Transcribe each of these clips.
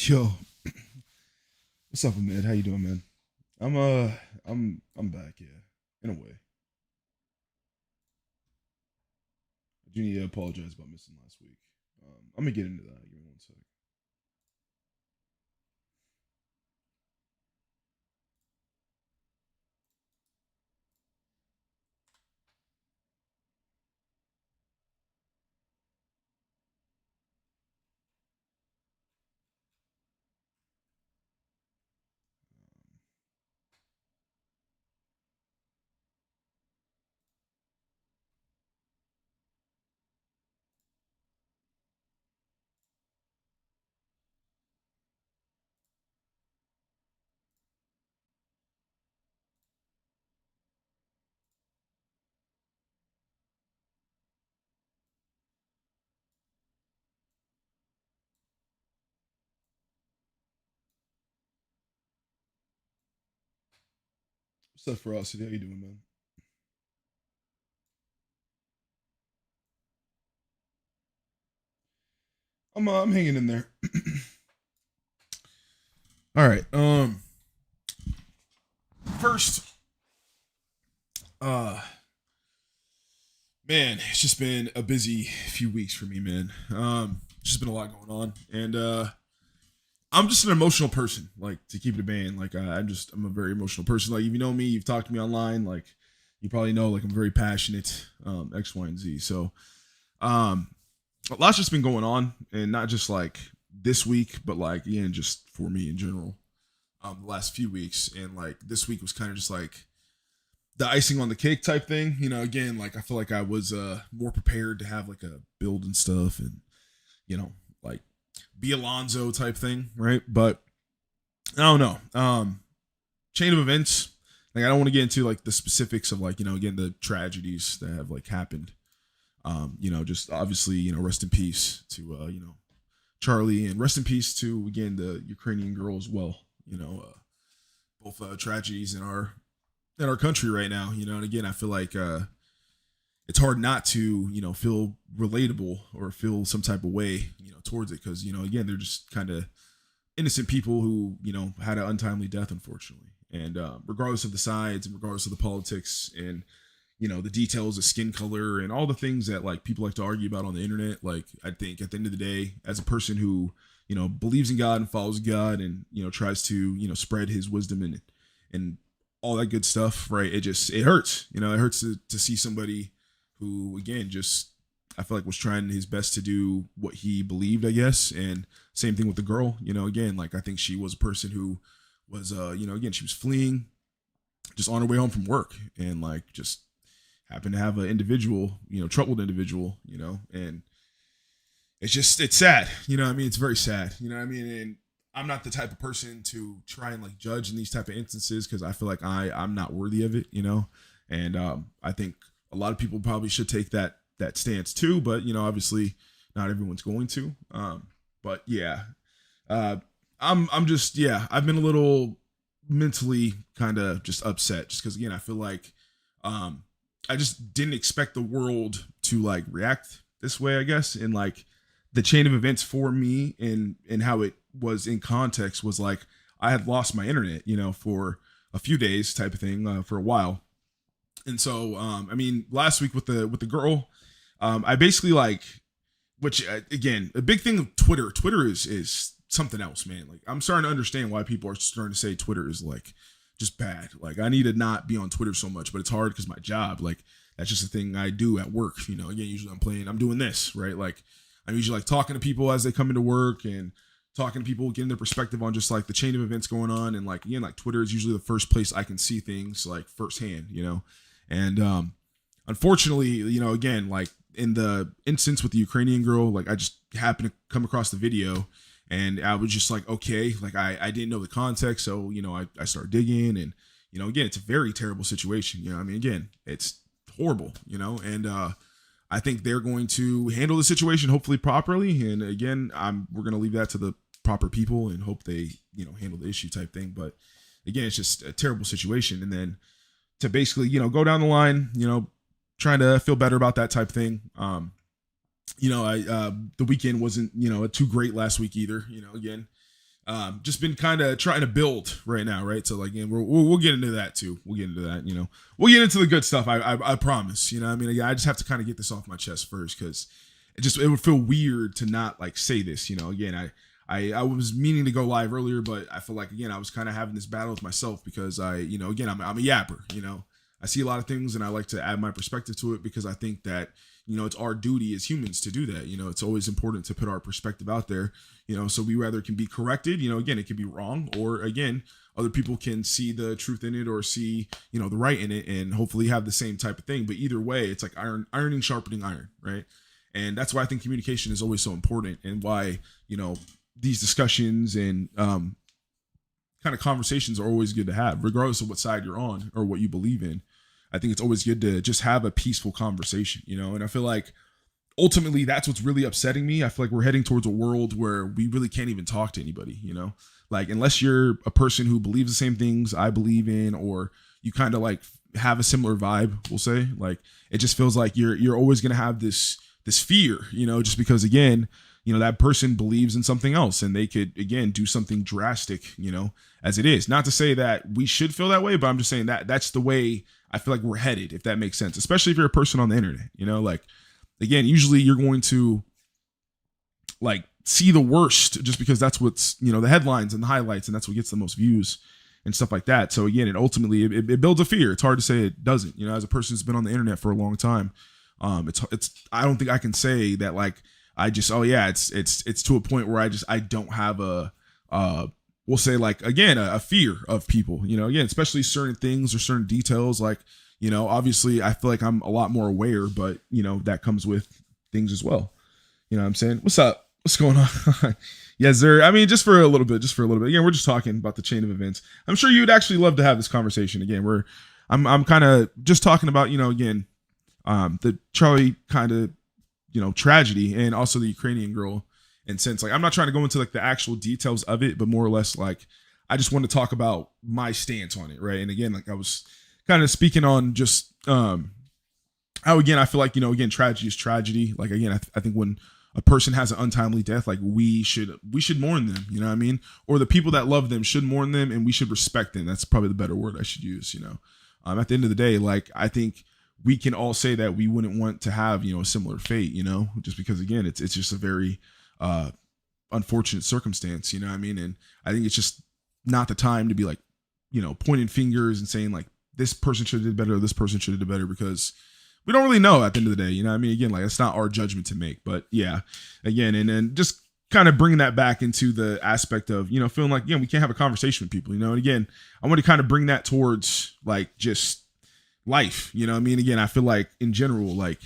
Yo, what's up, man? How you doing, man? I'm back, yeah, in a way. I do need to apologize about missing last week. I'm gonna get into that. Give me one sec. What's up, Ferocity? How you doing, man? I'm hanging in there. All right. First, uh, man, it's just been a busy few weeks for me, man. Just been a lot going on, and I'm just an emotional person. Like, to keep it a band, like I'm a very emotional person. Like, if you know me, you've talked to me online. Like, you probably know, like, I'm very passionate. X, Y, and Z. So, um, a lot's just been going on, and not just like this week, but like again, just for me in general. The last few weeks, and like this week was kind of just like the icing on the cake type thing. Again, like I feel like I was more prepared to have like a build and stuff, and like be Alonzo type thing, right? But I don't know. Chain of events. Like, I don't want to get into like the specifics of, like, again, the tragedies that have like happened. Just obviously, rest in peace to Charlie, and rest in peace to, again, the Ukrainian girl as well. Both tragedies in our country right now. And again, I feel like it's hard not to feel relatable or feel some type of way towards it, because again, they're just kind of innocent people who had an untimely death, unfortunately. And regardless of the sides, and regardless of the politics, and the details of skin color and all the things that like people like to argue about on the internet, like, I think at the end of the day, as a person who believes in God and follows God, and tries to spread his wisdom and all that good stuff, right? It hurts. It hurts to see somebody who, again, just, I feel like, was trying his best to do what he believed, I guess. And same thing with the girl. Again, like, I think she was a person who was again, she was fleeing just on her way home from work, and like just happened to have an individual, troubled individual, and it's sad. It's very sad. And I'm not the type of person to try and like judge in these type of instances, because I feel like I'm not worthy of it. And I think a lot of people probably should take that stance too, but obviously not everyone's going to. But yeah, I'm just, yeah, I've been a little mentally kind of just upset, just because, again, I feel like I just didn't expect the world to like react this way, I guess. And like the chain of events for me, and how it was in context, was like I had lost my internet, for a few days type of thing, for a while. And so I mean, last week with the girl, I basically, like, which, again, a big thing of Twitter is something else, man. Like, I'm starting to understand why people are starting to say Twitter is like just bad. Like, I need to not be on Twitter so much, but it's hard because my job, like, that's just a thing I do at work. Again, usually I'm doing this, right? Like, I'm usually like talking to people as they come into work, and talking to people, getting their perspective on just like the chain of events going on. And like, again, like, Twitter is usually the first place I can see things like firsthand. And unfortunately, again, like in the instance with the Ukrainian girl, like, I just happened to come across the video, and I was just like, okay, like, I didn't know the context. So, I started digging, and, again, it's a very terrible situation. I mean, again, it's horrible, and I think they're going to handle the situation hopefully properly. And again, we're going to leave that to the proper people and hope they, handle the issue type thing. But again, it's just a terrible situation. And then to basically, go down the line, trying to feel better about that type thing. I the weekend wasn't, too great last week either. Again, Just been kind of trying to build right now, right? So like, again, we'll get into that too. We'll get into that. We'll get into the good stuff. I promise. I mean, again, I just have to kind of get this off my chest first because it would feel weird to not like say this. Again, I was meaning to go live earlier, but I feel like again I was kind of having this battle with myself because again I'm a yapper. I see a lot of things and I like to add my perspective to it because I think that it's our duty as humans to do that. It's always important to put our perspective out there. So we rather can be corrected. Again, it can be wrong, or again, other people can see the truth in it or see the right in it, and hopefully have the same type of thing. But either way, it's like ironing sharpening iron, right? And that's why I think communication is always so important, and why these discussions and kind of conversations are always good to have, regardless of what side you're on or what you believe in. I think it's always good to just have a peaceful conversation, and I feel like ultimately that's what's really upsetting me. I feel like we're heading towards a world where we really can't even talk to anybody, like unless you're a person who believes the same things I believe in, or you kind of like have a similar vibe, we'll say, like it just feels like you're always going to have this fear, just because again, that person believes in something else and they could, again, do something drastic, as it is. Not to say that we should feel that way, but I'm just saying that that's the way I feel like we're headed, if that makes sense, especially if you're a person on the internet, like, again, usually you're going to like see the worst just because that's what's, the headlines and the highlights, and that's what gets the most views and stuff like that. So again, ultimately it builds a fear. It's hard to say it doesn't, as a person who's been on the internet for a long time. It's I don't think I can say that like, I just, it's to a point where I don't have we'll say like, again, a fear of people, again, especially certain things or certain details. Like, obviously I feel like I'm a lot more aware, but that comes with things as well. You know what I'm saying? What's up? What's going on? Yes, sir. I mean, just for a little bit. Again, we're just talking about the chain of events. I'm sure you would actually love to have this conversation again. I'm kind of just talking about, again, the Charlie kind of, tragedy, and also the Ukrainian girl. And since like I'm not trying to go into like the actual details of it, but more or less like I just want to talk about my stance on it, right? And again, like I was kind of speaking on just how again I feel like again tragedy is tragedy. Like again, I think when a person has an untimely death, like we should mourn them. You know what I mean? Or the people that love them should mourn them, and we should respect them. That's probably the better word I should use. At the end of the day, like I think we can all say that we wouldn't want to have, a similar fate, just because again, it's just a very unfortunate circumstance, you know what I mean? And I think it's just not the time to be like, pointing fingers and saying like this person should have did better, or this person should have did better, because we don't really know at the end of the day, you know what I mean? Again, like it's not our judgment to make, but yeah, again, and then just kind of bringing that back into the aspect of, feeling like, we can't have a conversation with people, and again, I want to kind of bring that towards like just life, you know what I mean? Again, I feel like in general, like,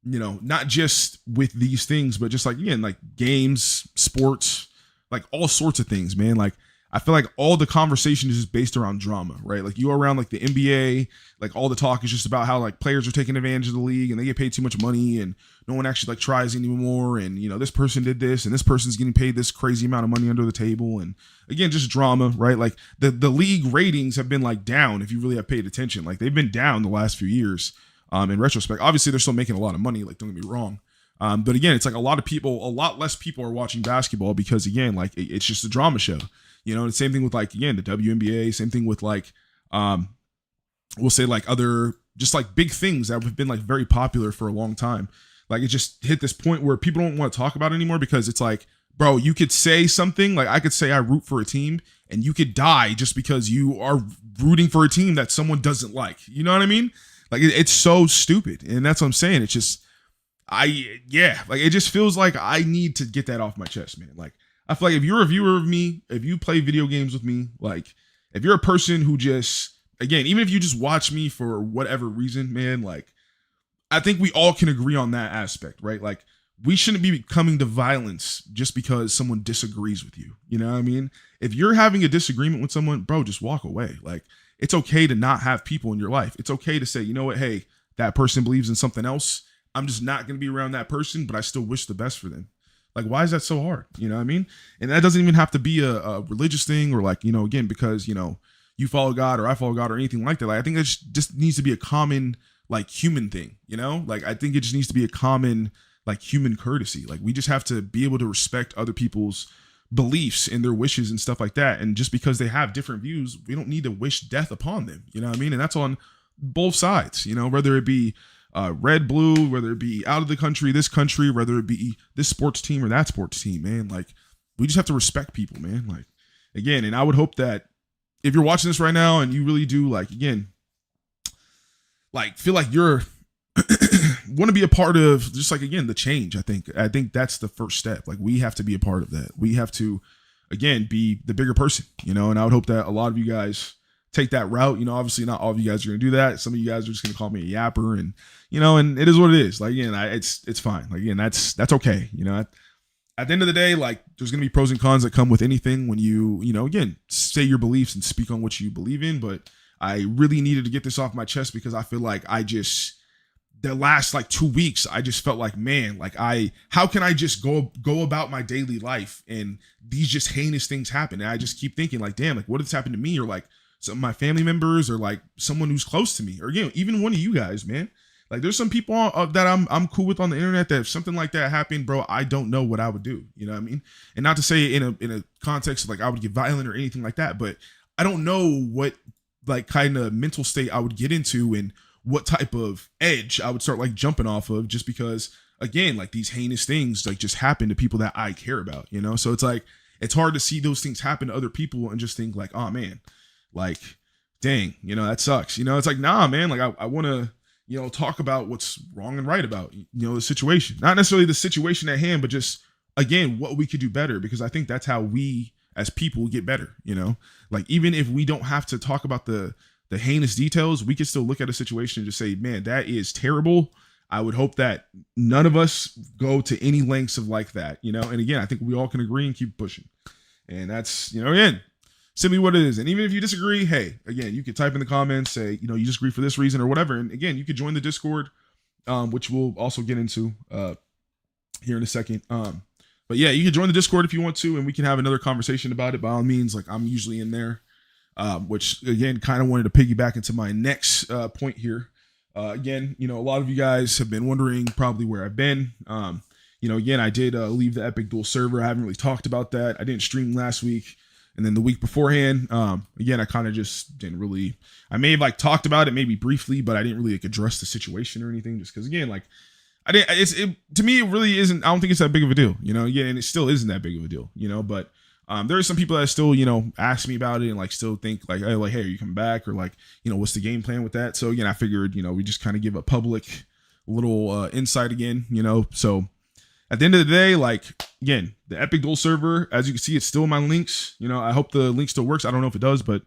not just with these things, but just like, again, like games, sports, like all sorts of things, man. Like, I feel like all the conversation is just based around drama, right? Like you are around like the NBA, like all the talk is just about how like players are taking advantage of the league and they get paid too much money and no one actually like tries anymore. And, this person did this and this person's getting paid this crazy amount of money under the table. And again, just drama, right? Like the league ratings have been like down if you really have paid attention. Like they've been down the last few years. In retrospect, obviously they're still making a lot of money. Like, don't get me wrong. But again, it's like a lot less people are watching basketball because again, like it's just a drama show. The same thing with like, again, the WNBA, same thing with like, we'll say like other, just like big things that have been like very popular for a long time. Like it just hit this point where people don't want to talk about it anymore because it's like, bro, you could say something like I could say I root for a team and you could die just because you are rooting for a team that someone doesn't like. You know what I mean? Like it's so stupid. And that's what I'm saying. It's just, like it just feels like I need to get that off my chest, man. Like, I feel like if you're a viewer of me, if you play video games with me, like if you're a person who just, again, even if you just watch me for whatever reason, man, like I think we all can agree on that aspect, right? Like we shouldn't be coming to violence just because someone disagrees with you. You know what I mean? If you're having a disagreement with someone, bro, just walk away. Like it's okay to not have people in your life. It's okay to say, you know what? Hey, that person believes in something else. I'm just not going to be around that person, but I still wish the best for them. Like, why is that so hard? You know what I mean? And that doesn't even have to be a religious thing or like, again, because, you follow God or I follow God or anything like that. Like, I think it just needs to be a common, like, human thing, Like, I think it just needs to be a common, like, human courtesy. Like, we just have to be able to respect other people's beliefs and their wishes and stuff like that. And just because they have different views, we don't need to wish death upon them. You know what I mean? And that's on both sides, you know, whether it be red, blue, whether it be out of the country, this country, whether it be this sports team or that sports team, man. Like, we just have to respect people, man. Like, again, and I would hope that if you're watching this right now and you really do, like, again, like, feel like you're want to be a part of just, like, again, the change. I think that's the first step. Like, we have to be a part of that. We have to, again, be the bigger person, you know. And I would hope that a lot of you guys take that route. You know, obviously not all of you guys are gonna do that. Some of you guys are just gonna call me a yapper, and, you know, and it is what it is. Like, again, it's fine. Like, again, that's okay. You know, at the end of the day, like, there's gonna be pros and cons that come with anything when you know, again, say your beliefs and speak on what you believe in. But I really needed to get this off my chest because I feel like the last, like, 2 weeks, I just felt like, man, like, how can I just go about my daily life and these just heinous things happen? And I just keep thinking, like, damn, like, what has happened to me, or like some of my family members, or like someone who's close to me, or, you know, even one of you guys, man. Like, there's some people that I'm cool with on the internet that if something like that happened, bro, I don't know what I would do. You know what I mean? And not to say in a context of, like, I would get violent or anything like that, but I don't know what, like, kind of mental state I would get into and what type of edge I would start, like, jumping off of, just because, again, like, these heinous things, like, just happen to people that I care about, you know? So it's like, it's hard to see those things happen to other people and just think, like, oh man, like, dang, you know, that sucks. You know, it's like, nah, man, like, I want to, you know, talk about what's wrong and right about, you know, the situation, not necessarily the situation at hand, but just, again, what we could do better, because I think that's how we as people get better, you know? Like, even if we don't have to talk about the heinous details, we can still look at a situation and just say, man, that is terrible. I would hope that none of us go to any lengths of like that, you know? And again, I think we all can agree and keep pushing. And that's, you know, again, simply what it is. And even if you disagree, hey, again, you can type in the comments, say, you know, you disagree for this reason or whatever. And again, you could join the Discord, which we'll also get into here in a second. But yeah, you can join the Discord if you want to, and we can have another conversation about it. By all means, like, I'm usually in there. Which, again, kind of wanted to piggyback into my next point here. Again, you know, a lot of you guys have been wondering probably where I've been. You know, again, I did leave the EPICDUEL server. I haven't really talked about that. I didn't stream last week. And then the week beforehand, again, I kind of just didn't really, I may have, like, talked about it maybe briefly, but I didn't really, like, address the situation or anything, just because, again, like, to me, it really isn't, I don't think it's that big of a deal, you know? Yeah, and it still isn't that big of a deal, you know? But there are some people that still, you know, ask me about it and, like, still think, like, hey, are you coming back? Or, like, you know, what's the game plan with that? So, again, I figured, you know, we just kind of give a public little insight again, you know? So at the end of the day, like, again, the EPICDUEL server, as you can see, it's still in my links. You know, I hope the link still works. I don't know if it does, but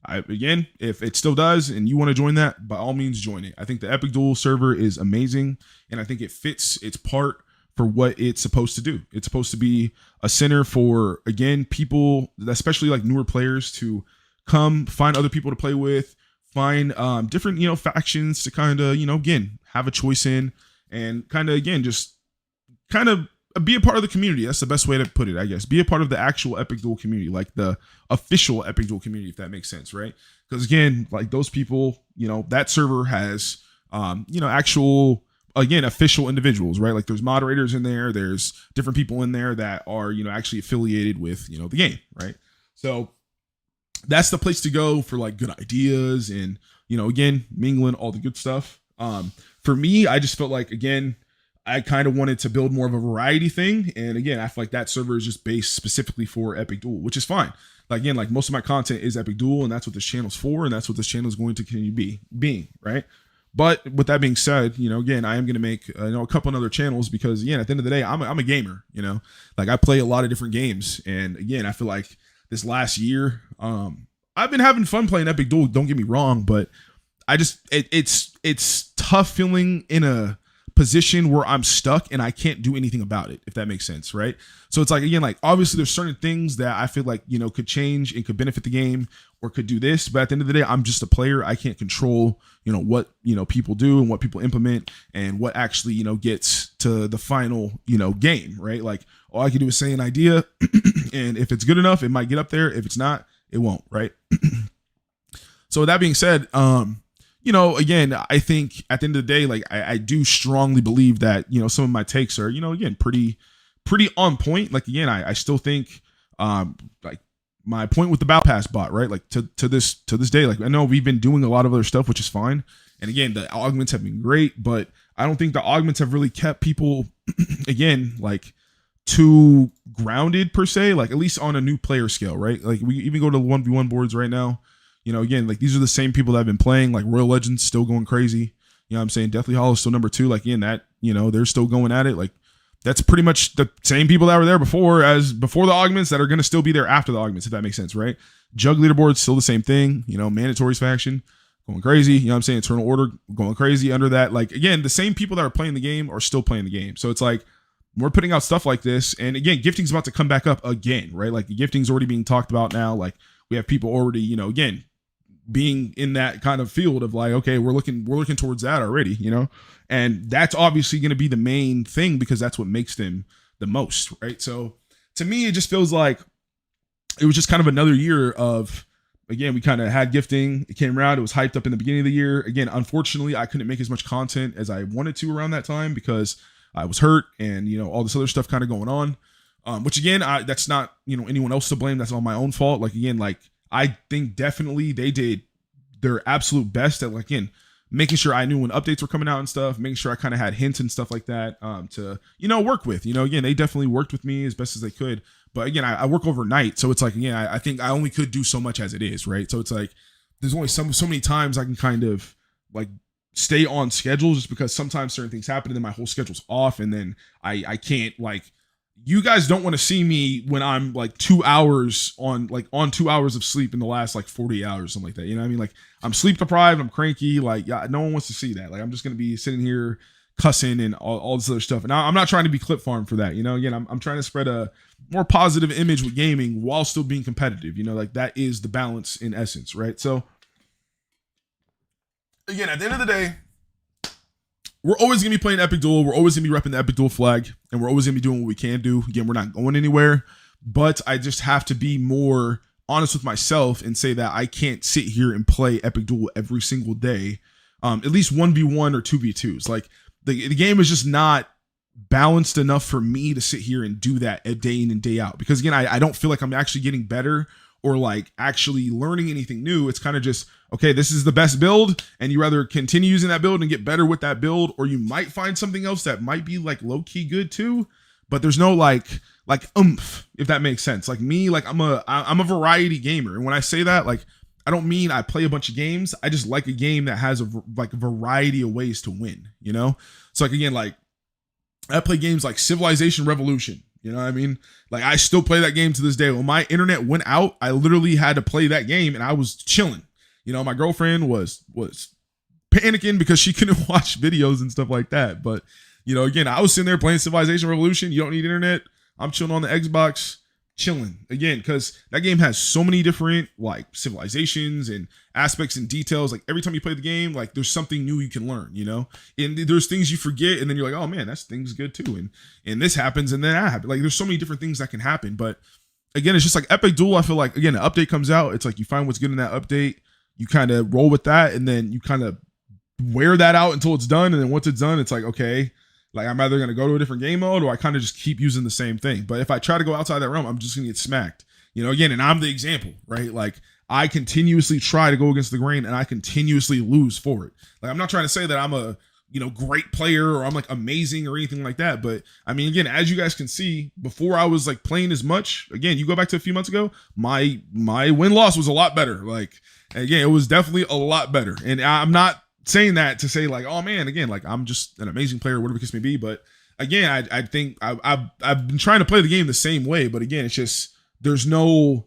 again, if it still does and you want to join that, by all means, join it. I think the EPICDUEL server is amazing, and I think it fits its part for what it's supposed to do. It's supposed to be a center for, again, people, especially, like, newer players, to come find other people to play with, find different, you know, factions to kind of, you know, again, have a choice in, and kind of, again, just kind of be a part of the community. That's the best way to put it, I guess. Be a part of the actual EPICDUEL community, like the official EPICDUEL community, if that makes sense, right? Because, again, like, those people, you know, that server has, you know, actual, again, official individuals, right? Like, there's moderators in there, there's different people in there that are, you know, actually affiliated with, you know, the game, right? So that's the place to go for, like, good ideas and, you know, again, mingling, all the good stuff. For me, I just felt like, again, I kind of wanted to build more of a variety thing. And again, I feel like that server is just based specifically for EPICDUEL, which is fine. Like, again, like, most of my content is EPICDUEL, and that's what this channel's for, and that's what this channel is going to continue being, right? But with that being said, you know, again, I am going to make, you know, a couple of other channels because, again, at the end of the day, I'm a gamer, you know, like, I play a lot of different games. And again, I feel like this last year, I've been having fun playing EPICDUEL, don't get me wrong, but I just, it's tough feeling in a position where I'm stuck and I can't do anything about it, if that makes sense, right? So it's like, again, like, obviously there's certain things that I feel like, you know, could change and could benefit the game or could do this, but at the end of the day, I'm just a player. I can't control, you know, what, you know, people do and what people implement and what actually, you know, gets to the final, you know, game, right? Like, all I can do is say an idea and if it's good enough, it might get up there. If it's not, it won't, right? So with that being said, you know, again, I think at the end of the day, like, I do strongly believe that, you know, some of my takes are, you know, again, pretty on point. Like, again, I still think, Like my point with the battle pass bot, right? Like to this day, like I know we've been doing a lot of other stuff, which is fine. And again, the augments have been great, but I don't think the augments have really kept people again like too grounded per se, like at least on a new player scale, right? Like we even go to 1v1 boards right now. You know, again, like these are the same people that have been playing, like Royal Legends still going crazy. You know what I'm saying? Deathly Hollow is still number 2. Like again, that, you know, they're still going at it. Like that's pretty much the same people that were there before the augments that are going to still be there after the augments, if that makes sense, right? Jugg leaderboard, still the same thing. You know, Mandatories faction going crazy. You know what I'm saying? Eternal Order going crazy under that. Like, again, the same people that are playing the game are still playing the game. So it's like we're putting out stuff like this. And again, gifting's about to come back up again, right? Like the gifting's already being talked about now. Like we have people already, you know, again, being in that kind of field of like, okay, we're looking towards that already, you know, and that's obviously going to be the main thing because that's what makes them the most, right? So to me, it just feels like it was just kind of another year of, again, we kind of had gifting, it came around, it was hyped up in the beginning of the year. Again, unfortunately, I couldn't make as much content as I wanted to around that time because I was hurt and, you know, all this other stuff kind of going on, which again, that's not, you know, anyone else to blame. That's all my own fault. Like, again, like, I think definitely they did their absolute best at, like, again, making sure I knew when updates were coming out and stuff, making sure I kind of had hints and stuff like that to, you know, work with. You know, again, they definitely worked with me as best as they could. But again, I work overnight. So it's like, again, I think I only could do so much as it is, right? So it's like there's only so many times I can kind of like stay on schedule just because sometimes certain things happen and then my whole schedule's off and then I can't, like, you guys don't want to see me when I'm like 2 hours on 2 hours of sleep in the last like 40 hours, something like that. You know what I mean? Like I'm sleep deprived, I'm cranky. Like, yeah, no one wants to see that. Like I'm just going to be sitting here cussing and all this other stuff. And I'm not trying to be clip farm for that. You know, again, I'm trying to spread a more positive image with gaming while still being competitive. You know, like that is the balance in essence, right? So again, at the end of the day, we're always going to be playing Epic Duel. We're always going to be repping the Epic Duel flag, and we're always going to be doing what we can do. Again, we're not going anywhere, but I just have to be more honest with myself and say that I can't sit here and play Epic Duel every single day, at least 1v1 or 2v2s. Like the game is just not balanced enough for me to sit here and do that day in and day out. Because again, I don't feel like I'm actually getting better or like actually learning anything new. It's kind of just, okay, this is the best build and you rather continue using that build and get better with that build, or you might find something else that might be like low key good too, but there's no like oomph, if that makes sense. Like me, like I'm a variety gamer. And when I say that, like, I don't mean I play a bunch of games. I just like a game that has a variety of ways to win, you know? So like, again, like I play games like Civilization Revolution. You know what I mean? Like I still play that game to this day. When my internet went out, I literally had to play that game and I was chilling. You know, my girlfriend was panicking because she couldn't watch videos and stuff like that. But, you know, again, I was sitting there playing Civilization Revolution. You don't need internet. I'm chilling on the Xbox, chilling again, because that game has so many different like civilizations and aspects and details. Like every time you play the game, like there's something new you can learn, you know, and there's things you forget and then you're like, oh man, that's thing's good too, and this happens and then that happens. Like there's so many different things that can happen. But again, it's just like Epic Duel. I feel like, again, an update comes out, it's like you find what's good in that update, you kind of roll with that, and then you kind of wear that out until it's done. And then once it's done, it's like, okay, like I'm either going to go to a different game mode or I kind of just keep using the same thing. But if I try to go outside that realm, I'm just going to get smacked, you know, again, and I'm the example, right? Like I continuously try to go against the grain and I continuously lose for it. Like I'm not trying to say that I'm a, you know, great player or I'm like amazing or anything like that. But I mean, again, as you guys can see, before I was like playing as much, again, you go back to a few months ago, my win-loss was a lot better. Like, again, it was definitely a lot better. And I'm not saying that to say like, oh man, again, like I'm just an amazing player, whatever the case may be. But again, I think I've been trying to play the game the same way, but again, it's just, there's no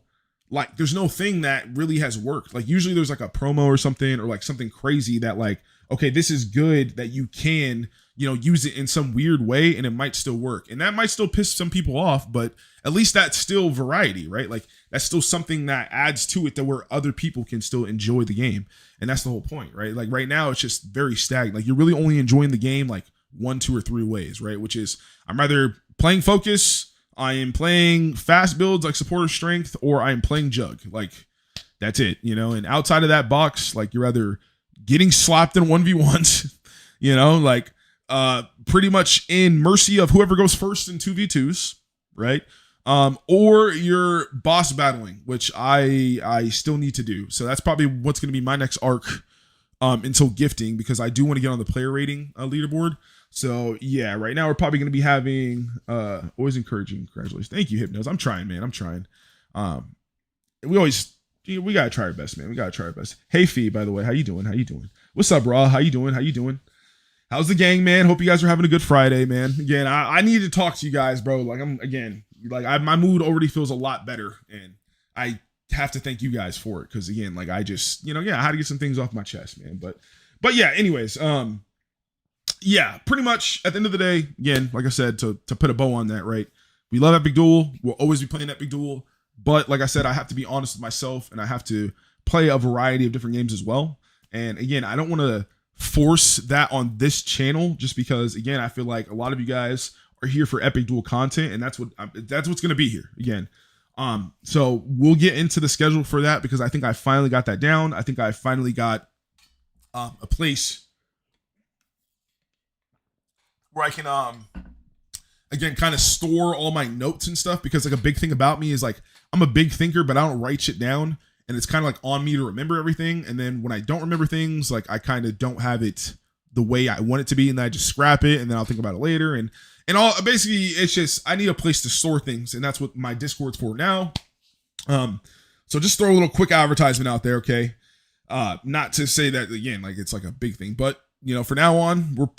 thing that really has worked. Like usually there's like a promo or something, or like something crazy that like, okay, this is good, that you can, you know, use it in some weird way and it might still work. And that might still piss some people off, but at least that's still variety, right? Like that's still something that adds to it, that where other people can still enjoy the game. And that's the whole point, right? Like right now it's just very stagnant. Like you're really only enjoying the game like 1, 2, or 3 ways, right? Which is, I'm either playing focus, I am playing fast builds like supporter strength, or I am playing Jugg. Like that's it, you know? And outside of that box, like you're either getting slapped in 1v1s, you know, like pretty much in mercy of whoever goes first in 2v2s, right? or you're boss battling, which I still need to do. So that's probably what's going to be my next arc until gifting, because I do want to get on the player rating leaderboard. So yeah, right now we're probably going to be having always encouraging. Congratulations. Thank you, Hypnos. I'm trying, man. I'm trying. We gotta try our best, man. We gotta try our best. Hey Fee, by the way, how you doing? How you doing? What's up, Raw? How you doing? How you doing? How's the gang, man? Hope you guys are having a good Friday, man. Again, I need to talk to you guys, bro. Like my mood already feels a lot better, and I have to thank you guys for it, because again, like I just, I had to get some things off my chest, man. But yeah, anyways, yeah, pretty much at the end of the day, again, like I said, to put a bow on that, right? We love Epic Duel. We'll always be playing Epic Duel. But like I said, I have to be honest with myself, and I have to play a variety of different games as well. And again, I don't want to force that on this channel, just because, again, I feel like a lot of you guys are here for Epic Duel content, and that's what's going to be here again. So we'll get into the schedule for that, because I think I finally got that down. I think I finally got a place where I can again kind of store all my notes and stuff, because like a big thing about me is like I'm a big thinker, but I don't write shit down, and it's kind of like on me to remember everything. And then when I don't remember things, like I kind of don't have it the way I want it to be, and then I just scrap it, and then I'll think about it later. And all basically, it's just I need a place to store things, and that's what my Discord's for now. So just throw a little quick advertisement out there, okay? Not to say that again, like it's like a big thing, but for now on, we're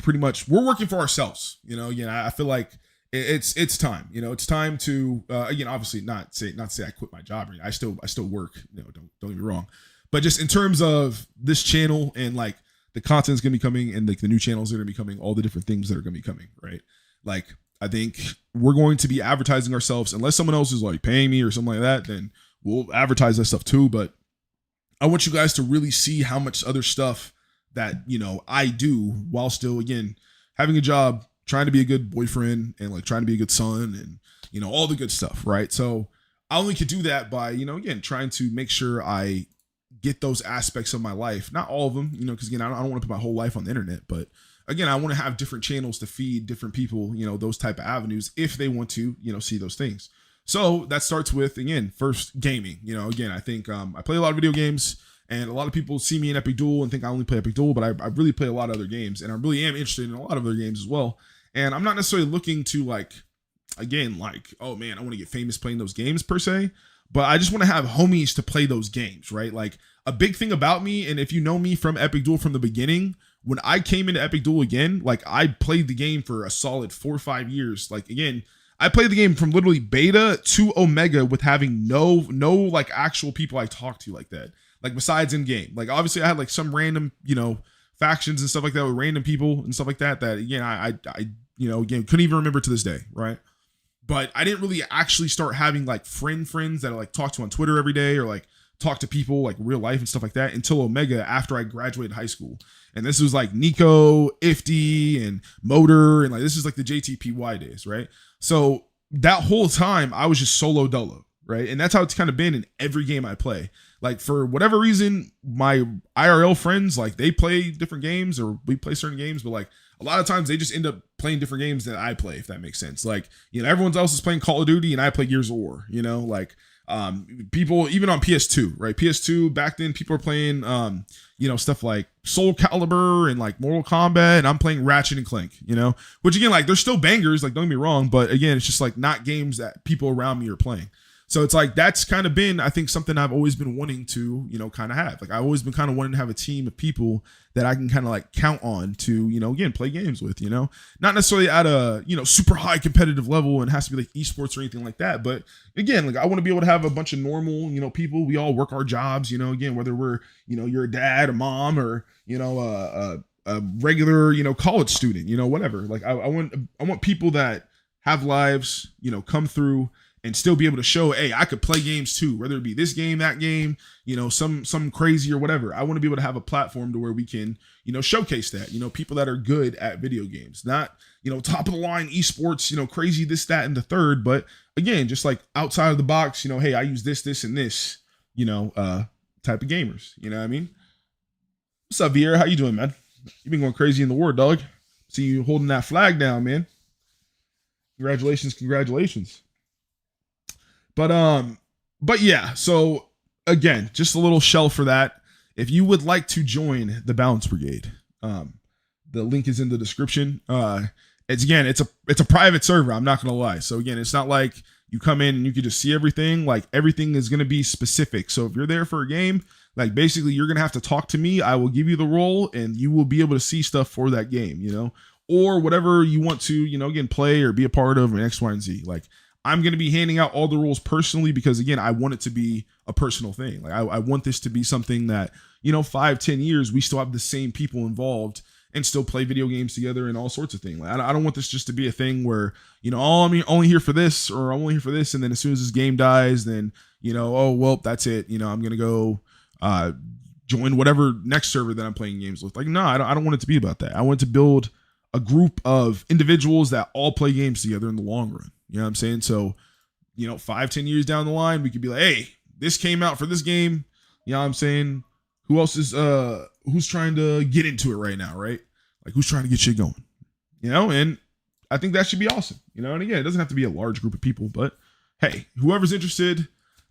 working for ourselves. Again, I feel like it's time. It's time to again, obviously not say I quit my job. I still work. Don't get me wrong, but just in terms of this channel and like the content's gonna be coming, and like the new channels are gonna be coming, all the different things that are gonna be coming, right? Like I think we're going to be advertising ourselves, unless someone else is like paying me or something like that, then we'll advertise that stuff too. But I want you guys to really see how much other stuff that I do while still, again, having a job, trying to be a good boyfriend, and like trying to be a good son, and all the good stuff, right? So I only could do that by again trying to make sure I get those aspects of my life, not all of them, because again, I don't want to put my whole life on the internet, but again, I want to have different channels to feed different people, those type of avenues if they want to see those things. So that starts with, again, first gaming. Again, I think I play a lot of video games. And a lot of people see me in Epic Duel and think I only play Epic Duel, but I really play a lot of other games, and I really am interested in a lot of other games as well. And I'm not necessarily looking to oh man, I want to get famous playing those games per se, but I just want to have homies to play those games, right? Like a big thing about me, and if you know me from Epic Duel from the beginning, when I came into Epic Duel again, like I played the game for a solid 4 or 5 years. Like again, I played the game from literally beta to Omega with having no like actual people I talked to like that. Like besides in game, like obviously I had like some random, factions and stuff like that with random people and stuff like that. That again, I again couldn't even remember to this day, right? But I didn't really actually start having like friends that I like talk to on Twitter every day, or like talk to people like real life and stuff like that until Omega, after I graduated high school. And this was like Nico, Ifty, and Motor, and like this is like the JTPY days, right? So that whole time I was just solo dolo, right? And that's how it's kind of been in every game I play. Like for whatever reason, my IRL friends, like they play different games, or we play certain games, but like a lot of times they just end up playing different games that I play, if that makes sense. Like, everyone else is playing Call of Duty and I play Gears of War, like people even on PS2, right? PS2 back then, people are playing, stuff like Soul Calibur and like Mortal Kombat, and I'm playing Ratchet and Clank, which again, like they're still bangers, like don't get me wrong, but again, it's just like not games that people around me are playing. So it's like that's kind of been, I think, something I've always been wanting to, kind of have. Like I've always been kind of wanting to have a team of people that I can kind of like count on to, again, play games with, not necessarily at a, super high competitive level and has to be like esports or anything like that. But again, like I want to be able to have a bunch of normal, people. We all work our jobs, again, whether we're, you're a dad, a mom, or, a regular, college student, whatever. Like I want people that have lives, come through and still be able to show, hey, I could play games too, whether it be this game, that game, some crazy or whatever. I want to be able to have a platform to where we can, showcase that, people that are good at video games, not, top of the line esports, crazy, this, that, and the third. But again, just like outside of the box, hey, I use this, and this, type of gamers, you know what I mean? What's up, Vieira? How you doing, man? You've been going crazy in the war, dog. See you holding that flag down, man. Congratulations. But yeah, so again, just a little shell for that. If you would like to join the Balance Brigade, the link is in the description. It's a private server. I'm not gonna lie. So again, it's not like you come in and you can just see everything. Like everything is gonna be specific. So if you're there for a game, like basically you're gonna have to talk to me. I will give you the role, and you will be able to see stuff for that game. Or whatever you want to, again, play or be a part of, and X, Y, and Z. Like I'm gonna be handing out all the rules personally because again, I want it to be a personal thing. Like I want this to be something that 5-10 years we still have the same people involved and still play video games together and all sorts of things. Like, I don't want this just to be a thing where, oh, I'm only here for this, or I'm only here for this. And then as soon as this game dies, then, oh, well, that's it. I'm going to go join whatever next server that I'm playing games with. Like, no, I don't want it to be about that. I want to build a group of individuals that all play games together in the long run. You know what I'm saying? So, 5-10 years down the line, we could be like, hey, this came out for this game. You know what I'm saying? Who else is who's trying to get into it right now, right? Like who's trying to get shit going, and I think that should be awesome, and again, it doesn't have to be a large group of people, but hey, whoever's interested,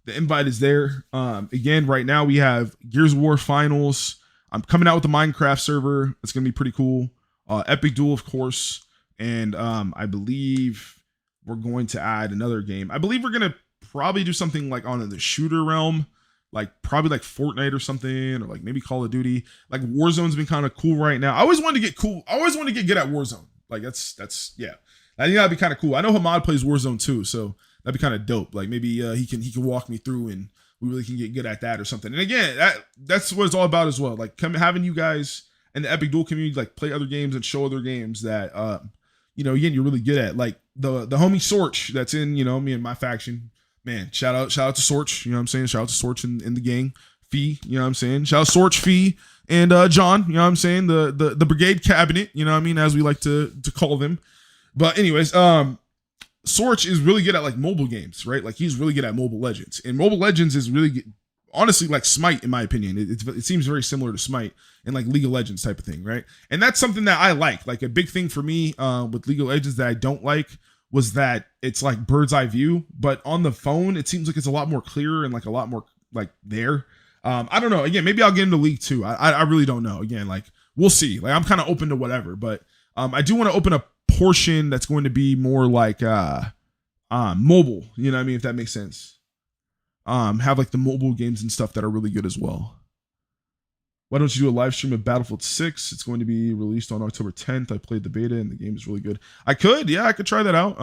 the invite is there. Again, right now we have Gears of War Finals. I'm coming out with the Minecraft server. It's gonna be pretty cool. EPICDUEL, of course, and I believe we're going to add another game. I believe we're gonna probably do something like on the shooter realm. Like probably like Fortnite or something, or like maybe Call of Duty. Like Warzone's been kind of cool right now. I always wanted to get cool. I always wanted to get good at Warzone. Like that's yeah. I think that'd be kind of cool. I know Hamad plays Warzone too, so that'd be kind of dope. Like maybe he can walk me through and we really can get good at that or something. And again, that's what it's all about as well. Like having you guys and the EPICDUEL community like play other games and show other games that again you're really good at. Like the homie Sorch that's in me and my faction. Man, shout out to Sorch, you know what I'm saying? Shout out to Sorch in the gang. Fee, you know what I'm saying? Shout out Sorch, Fee, and John, you know what I'm saying? The brigade cabinet, you know what I mean, as we like to call them. But anyways, Sorch is really good at like mobile games, right? Like he's really good at Mobile Legends. And Mobile Legends is really honestly like Smite in my opinion. It seems very similar to Smite and like League of Legends type of thing, right? And that's something that I like. Like a big thing for me with League of Legends that I don't like was that it's like bird's eye view, but on the phone, it seems like it's a lot more clear and like a lot more like there. I don't know. Again, maybe I'll get into League 2. I really don't know. Again, like we'll see. Like I'm kind of open to whatever, but I do want to open a portion that's going to be more like mobile, you know what I mean? If that makes sense. Have like the mobile games and stuff that are really good as well. Why don't you do a live stream of Battlefield 6? It's going to be released on October 10th. I played the beta and the game is really good. I could try that out.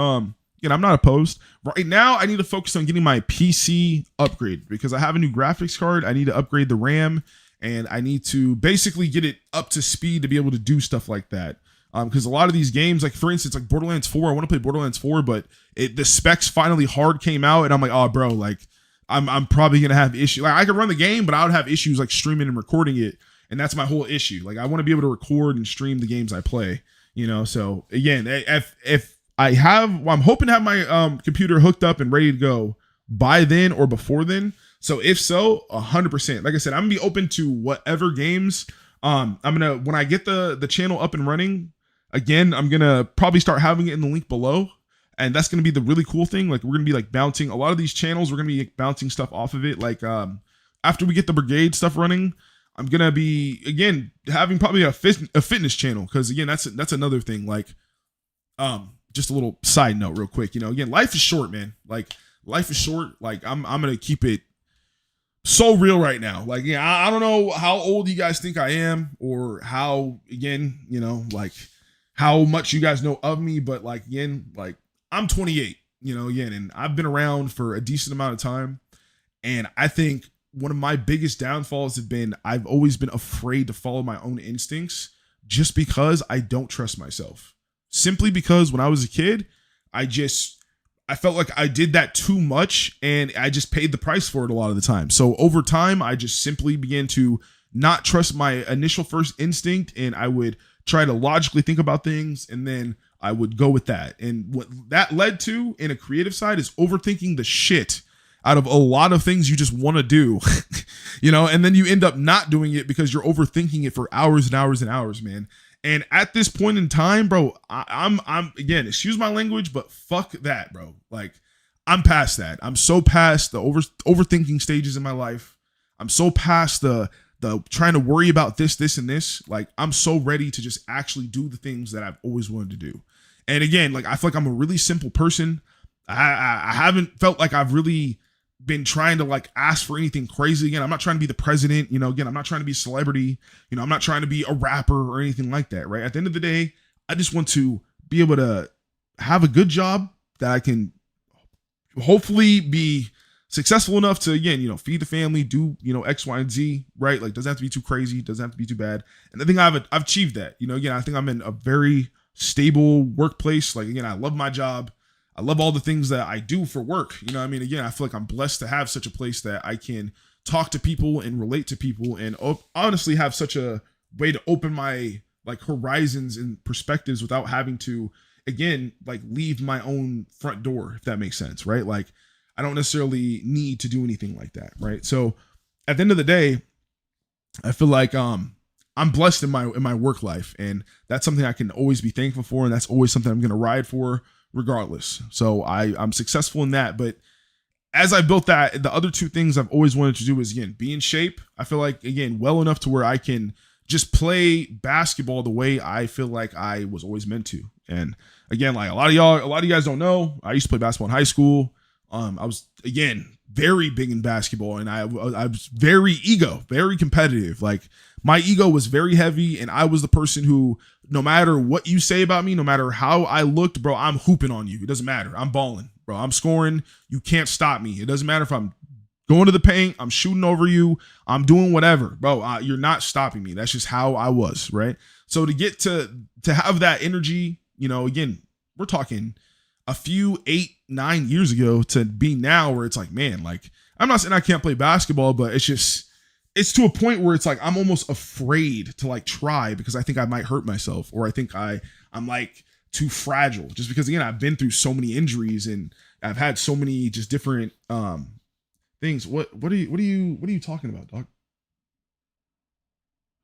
Again, I'm not opposed. Right now, I need to focus on getting my PC upgrade because I have a new graphics card. I need to upgrade the RAM and I need to basically get it up to speed to be able to do stuff like that. Because a lot of these games, like for instance, like Borderlands 4, I want to play Borderlands 4, but the specs finally hard came out and I'm like, oh, bro, like I'm probably gonna have issues. Like I could run the game, but I would have issues like streaming and recording it, and that's my whole issue. Like I want to be able to record and stream the games I play. So again, if I'm hoping to have my computer hooked up and ready to go by then or before then. So if so, 100%. Like I said, I'm gonna be open to whatever games. I'm gonna when I get the channel up and running again, I'm gonna probably start having it in the link below. And that's going to be the really cool thing. Like we're going to be like bouncing a lot of these channels. We're going to be bouncing stuff off of it. Like after we get the brigade stuff running, I'm going to be, again, having probably a fitness channel. Cause again, that's another thing. Like just a little side note real quick, again, life is short, man. Like life is short. Like I'm going to keep it so real right now. Like, yeah, I don't know how old you guys think I am or how, again, like how much you guys know of me, but like, again, like, I'm 28, again, and I've been around for a decent amount of time. And I think one of my biggest downfalls have been I've always been afraid to follow my own instincts just because I don't trust myself. Simply because when I was a kid, I felt like I did that too much and I just paid the price for it a lot of the time. So over time, I just simply began to not trust my initial first instinct and I would try to logically think about things and then I would go with that. And what that led to in a creative side is overthinking the shit out of a lot of things you just want to do, and then you end up not doing it because you're overthinking it for hours and hours and hours, man. And at this point in time, bro, I'm again, excuse my language, but fuck that, bro. Like I'm past that. I'm so past the overthinking stages in my life. I'm so past the trying to worry about this, and this. Like, I'm so ready to just actually do the things that I've always wanted to do. And again, like, I feel like I'm a really simple person. I haven't felt like I've really been trying to like ask for anything crazy. Again, I'm not trying to be the president, you know, again, I'm not trying to be a celebrity, you know, I'm not trying to be a rapper or anything like that, right? At the end of the day, I just want to be able to have a good job that I can hopefully be successful enough to, again, you know, feed the family, do, you know, X, Y, and Z, right? Like, doesn't have to be too crazy, doesn't have to be too bad. And I think I've achieved that. You know, again, I think I'm in a very stable workplace. Like, again, I love my job. I love all the things that I do for work. You know what I mean? Again, I feel like I'm blessed to have such a place that I can talk to people and relate to people and honestly have such a way to open my like horizons and perspectives without having to, again, like leave my own front door, if that makes sense, right? Like, I don't necessarily need to do anything like that, right? So at the end of the day, I feel like I'm blessed in my work life, and that's something I can always be thankful for, and that's always something I'm going to ride for regardless. So I'm successful in that. But as I built that, the other two things I've always wanted to do is, again, be in shape. I feel like, again, well enough to where I can just play basketball the way I feel like I was always meant to. And again, like a lot of you guys don't know, I used to play basketball in high school. I was, again, very big in basketball, and I was very very competitive. Like, my ego was very heavy, and I was the person who, no matter what you say about me, no matter how I looked, bro, I'm hooping on you. It doesn't matter. I'm balling, bro. I'm scoring. You can't stop me. It doesn't matter if I'm going to the paint, I'm shooting over you, I'm doing whatever, bro. You're not stopping me. That's just how I was, right? So to get to have that energy, you know, again, we're talking a few 8-9 years ago to be now where it's like, man, like, I'm not saying I can't play basketball, but it's to a point where it's like I'm almost afraid to like try because I think I might hurt myself, or I think I'm like too fragile, just because, again, I've been through so many injuries and I've had so many just different things. What are you talking about, dog?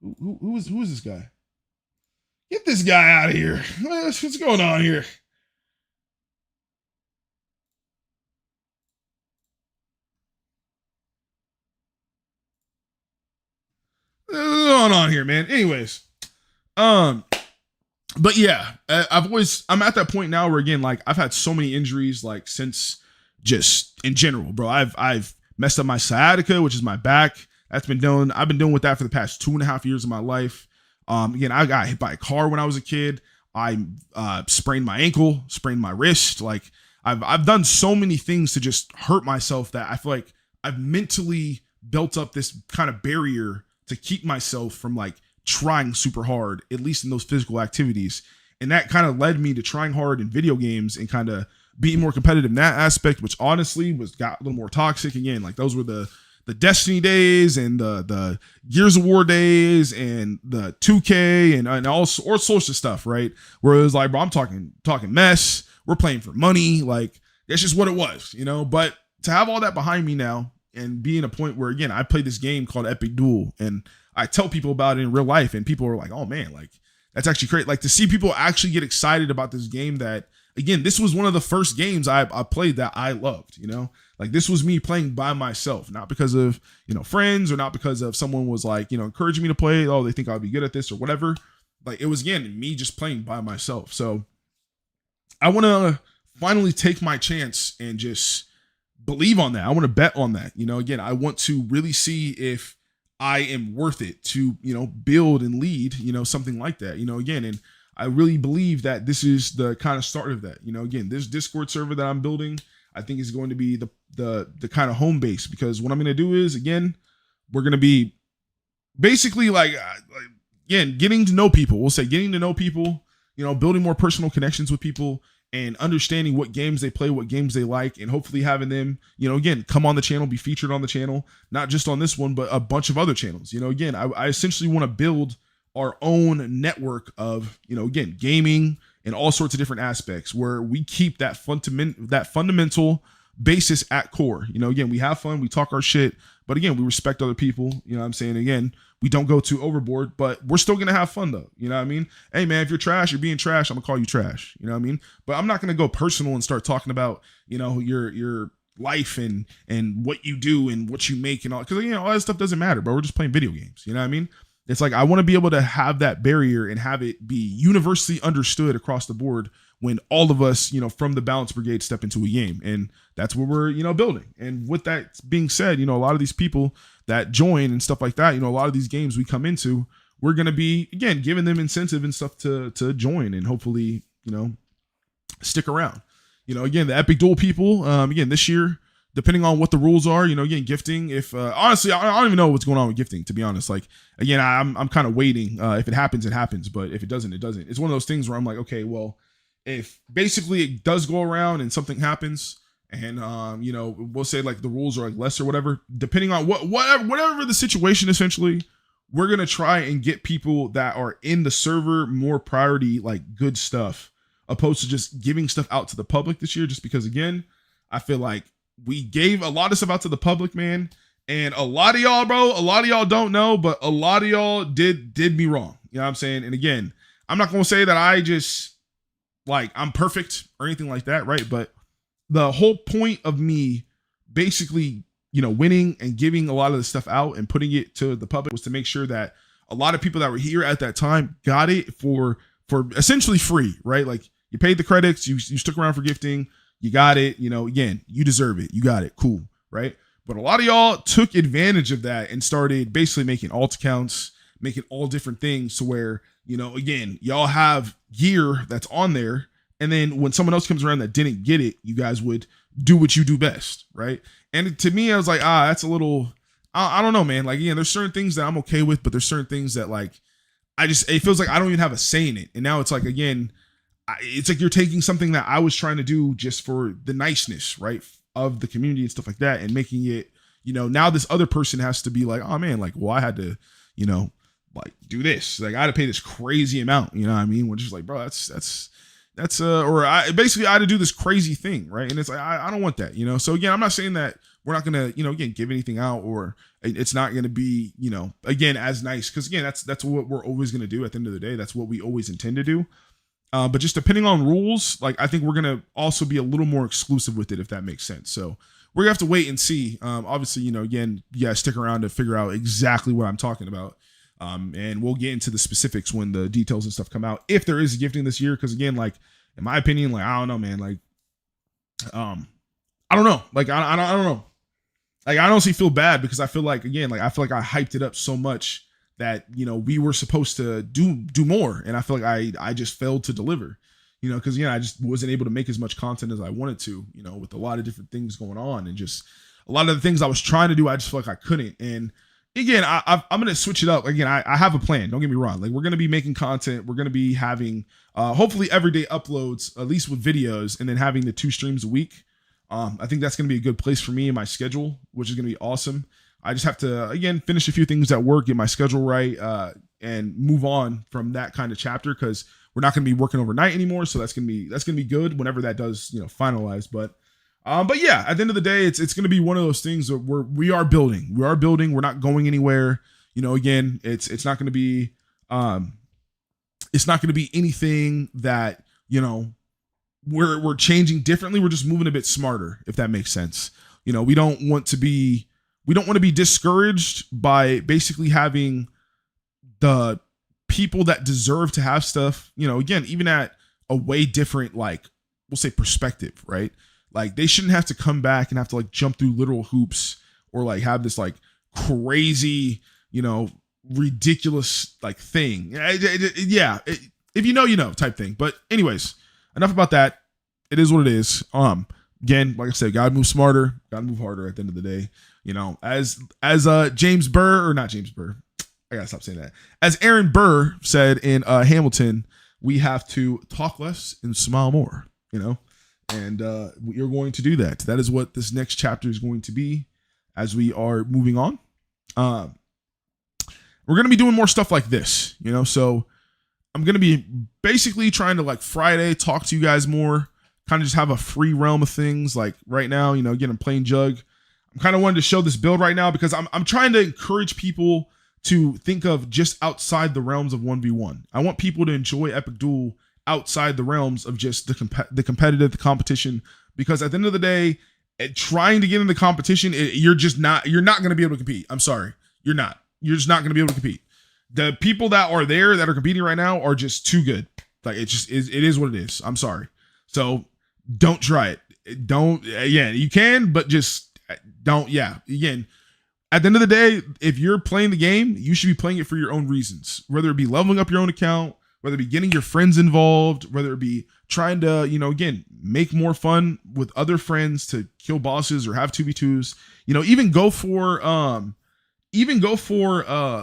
Who is this guy? Get this guy out of here. What's going on here? What's going on here, man? Anyways, but yeah, I'm at that point now where, again, like, I've had so many injuries, like, since just in general, bro. I've messed up my sciatica, which is my back. I've been dealing with that for the past 2.5 years of my life. Again, I got hit by a car when I was a kid. I sprained my ankle, sprained my wrist. Like, I've done so many things to just hurt myself that I feel like I've mentally built up this kind of barrier to keep myself from like trying super hard, at least in those physical activities. And that kind of led me to trying hard in video games and kind of being more competitive in that aspect, which honestly got a little more toxic. Again, like, those were the Destiny days and the Gears of War days and the 2K and all sorts of stuff, right? Where it was like, bro, I'm talking mess. We're playing for money. Like, that's just what it was, you know? But to have all that behind me now and be in a point where, again, I play this game called EPICDUEL, and I tell people about it in real life, and people are like, oh man, like, that's actually great. Like, to see people actually get excited about this game that, again, this was one of the first games I played that I loved, you know? Like, this was me playing by myself, not because of, you know, friends, or not because of someone was like, you know, encouraging me to play. Oh, they think I'll be good at this or whatever. Like, it was, again, me just playing by myself. So I want to finally take my chance and just believe on that. I want to bet on that. You know, again, I want to really see if I am worth it to, you know, build and lead, you know, something like that, you know, again. And I really believe that this is the kind of start of that. You know, again, this Discord server that I'm building, I think is going to be the kind of home base, because what I'm going to do is, again, we're going to be basically like, again, getting to know people. We'll say getting to know people, you know, building more personal connections with people and understanding what games they play, what games they like, and hopefully having them, you know, again, come on the channel, be featured on the channel, not just on this one, but a bunch of other channels. You know, again, I essentially want to build our own network of, you know, again, gaming and all sorts of different aspects where we keep that fundamental basis at core. You know, again, we have fun, we talk our shit, but again, we respect other people. You know what I'm saying? Again, we don't go too overboard, but we're still gonna have fun though. You know what I mean? Hey man, if you're trash, you're being trash, I'm gonna call you trash. You know what I mean? But I'm not gonna go personal and start talking about, you know, your life and what you do and what you make and all, because you know all that stuff doesn't matter, but we're just playing video games. You know what I mean? It's like I want to be able to have that barrier and have it be universally understood across the board when all of us, you know, from the Balance Brigade step into a game. And that's what we're, you know, building. And with that being said, you know, a lot of these people that join and stuff like that, you know, a lot of these games we come into, we're going to be, again, giving them incentive and stuff to join and hopefully, you know, stick around. You know, again, the Epic Duel people, again, this year, depending on what the rules are, you know, again, gifting, if, honestly, I don't even know what's going on with gifting, to be honest. Like, again, I'm kind of waiting. If it happens, it happens. But if it doesn't, it doesn't. It's one of those things where I'm like, okay, well, if basically it does go around and something happens and, you know, we'll say like the rules are like less or whatever, depending on whatever the situation, essentially, we're going to try and get people that are in the server more priority, like good stuff, opposed to just giving stuff out to the public this year. Just because, again, I feel like we gave a lot of stuff out to the public, man. And a lot of y'all, bro, a lot of y'all don't know, but a lot of y'all did me wrong. You know what I'm saying? And again, I'm not going to say that I just, like, I'm perfect or anything like that, right? But the whole point of me basically, you know, winning and giving a lot of the stuff out and putting it to the public was to make sure that a lot of people that were here at that time got it for essentially free, right? Like, you paid the credits, you stuck around for gifting, you got it, you know, again, you deserve it, you got it, cool, right? But a lot of y'all took advantage of that and started basically making alt accounts, making all different things to where, you know, again, y'all have gear that's on there. And then when someone else comes around that didn't get it, you guys would do what you do best, right? And to me, I was like, that's a little, I don't know, man. Like, again, there's certain things that I'm okay with, but there's certain things that, like, it feels like I don't even have a say in it. And now it's like, again, it's like you're taking something that I was trying to do just for the niceness, right, of the community and stuff like that, and making it, you know, now this other person has to be like, oh man, like, well, I had to, you know, like, do this, like, I had to pay this crazy amount, you know what I mean? Which is like, bro, that's or I had to do this crazy thing, right? And it's like, I don't want that, you know? So again, I'm not saying that we're not gonna, you know, again, give anything out, or it's not gonna be, you know, again, as nice, because again, that's what we're always gonna do at the end of the day. That's what we always intend to do. But just depending on rules, like, I think we're going to also be a little more exclusive with it, if that makes sense. So we're going to have to wait and see. Obviously, you know, again, you guys stick around to figure out exactly what I'm talking about. And we'll get into the specifics when the details and stuff come out, if there is gifting this year. Because again, like, in my opinion, like, I don't know, man, like, I don't know. Like, I don't know. Like, I honestly feel bad because I feel like, again, like, I feel like I hyped it up so much that, you know, we were supposed to do more. And I feel like I just failed to deliver, you know, because, yeah, I just wasn't able to make as much content as I wanted to, you know, with a lot of different things going on, and just a lot of the things I was trying to do, I just feel like I couldn't. And again, I'm going to switch it up. Again, I have a plan. Don't get me wrong. Like, we're going to be making content. We're going to be having hopefully everyday uploads, at least with videos, and then having the 2 streams a week. I think that's going to be a good place for me in my schedule, which is going to be awesome. I just have to, again, finish a few things at work, get my schedule right, and move on from that kind of chapter, because we're not going to be working overnight anymore. So that's going to be good whenever that does, you know, finalize. But yeah, at the end of the day, it's going to be one of those things that we are building. We're not going anywhere. You know, again, it's not going to be, anything that, you know, we're changing differently. We're just moving a bit smarter, if that makes sense. You know, we don't want to be discouraged by basically having the people that deserve to have stuff, you know, again, even at a way different, like, we'll say, perspective, right? Like, they shouldn't have to come back and have to, like, jump through literal hoops, or like have this, like, crazy, you know, ridiculous, like, thing. Yeah. If you know, you know, type thing. But anyways, enough about that. It is what it is. Again, like I said, gotta move smarter, gotta move harder at the end of the day. You know, as James Burr, or not James Burr, I gotta stop saying that. As Aaron Burr said in Hamilton, we have to talk less and smile more, you know? And you're going to do that. That is what this next chapter is going to be as we are moving on. We're going to be doing more stuff like this, you know? So I'm going to be basically trying to, like, Friday talk to you guys more, kind of just have a free realm of things. Like right now, you know, again, I'm playing Jugg. I'm kind of wanting to show this build right now because I'm trying to encourage people to think of just outside the realms of 1v1. I want people to enjoy Epic Duel outside the realms of just the competitive, the competition, because at the end of the day, trying to get in the competition, you're not going to be able to compete. I'm sorry. You're just not going to be able to compete. The people that are there that are competing right now are just too good. Like it is what it is. I'm sorry. So don't try it. Don't, yeah, you can, but just don't. Yeah. Again, at the end of the day, if you're playing the game, you should be playing it for your own reasons, whether it be leveling up your own account, whether it be getting your friends involved, whether it be trying to, you know, again, make more fun with other friends to kill bosses or have 2v2s, you know, even go for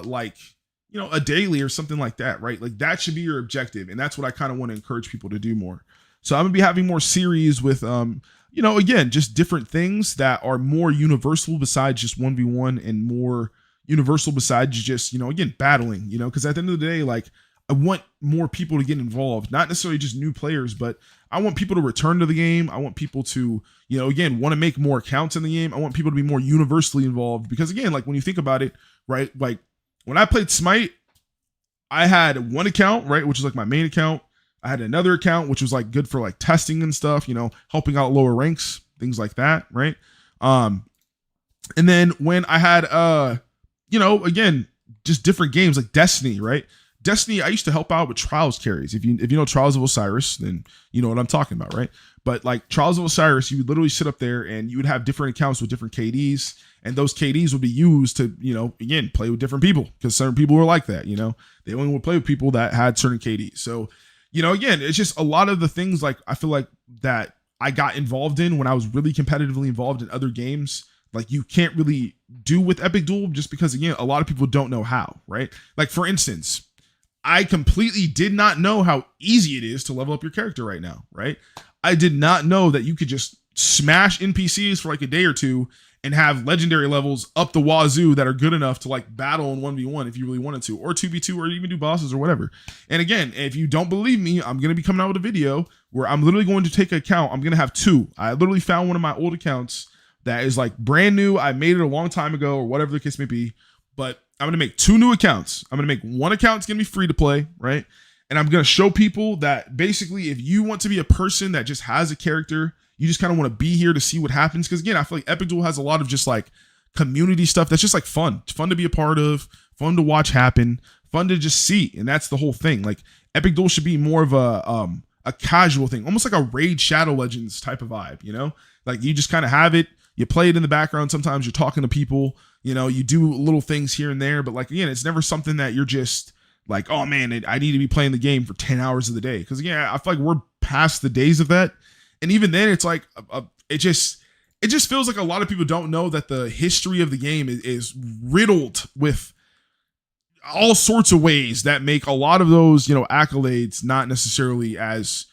like, you know, a daily or something like that, right? Like that should be your objective. And that's what I kind of want to encourage people to do more. So I'm gonna be having more series with, you know, again, just different things that are more universal besides just 1v1 and more universal besides just, you know, again, battling, you know, because at the end of the day, like I want more people to get involved, not necessarily just new players, but I want people to return to the game. I want people to, you know, again, want to make more accounts in the game. I want people to be more universally involved because again, like when you think about it, right? Like when I played Smite, I had one account, right? Which is like my main account. I had another account, which was like good for like testing and stuff, you know, helping out lower ranks, things like that. Right. And then when I had, you know, again, just different games like Destiny, right? Destiny, I used to help out with Trials carries. If you know Trials of Osiris, then you know what I'm talking about, right? But like Trials of Osiris, you would literally sit up there and you would have different accounts with different KDs, and those KDs would be used to, you know, again, play with different people because certain people were like that, you know, they only would play with people that had certain KDs. So, you know, again, it's just a lot of the things like I feel like that I got involved in when I was really competitively involved in other games. Like you can't really do with Epic Duel just because, again, a lot of people don't know how, right? Like for instance, I completely did not know how easy it is to level up your character right now, right? I did not know that you could just smash NPCs for like a day or two and have legendary levels up the wazoo that are good enough to like battle in 1v1 if you really wanted to, or 2v2, or even do bosses or whatever. And again, if you don't believe me, I'm going to be coming out with a video where I'm literally going to take an account. I'm going to have two. I literally found one of my old accounts that is like brand new. I made it a long time ago or whatever the case may be, but I'm going to make two new accounts. I'm going to make one account. It's going to be free to play, right? And I'm going to show people that basically if you want to be a person that just has a character, you just kind of want to be here to see what happens. Because again, I feel like Epic Duel has a lot of just like community stuff that's just like fun. It's fun to be a part of, fun to watch happen, fun to just see. And that's the whole thing. Like Epic Duel should be more of a casual thing, almost like a Raid Shadow Legends type of vibe, you know? Like you just kind of have it. You play it in the background. Sometimes you're talking to people, you know, you do little things here and there. But like, again, it's never something that you're just like, oh man, I need to be playing the game for 10 hours of the day. Because again, I feel like we're past the days of that. And even then it's like, it just feels like a lot of people don't know that the history of the game is riddled with all sorts of ways that make a lot of those, you know, accolades not necessarily as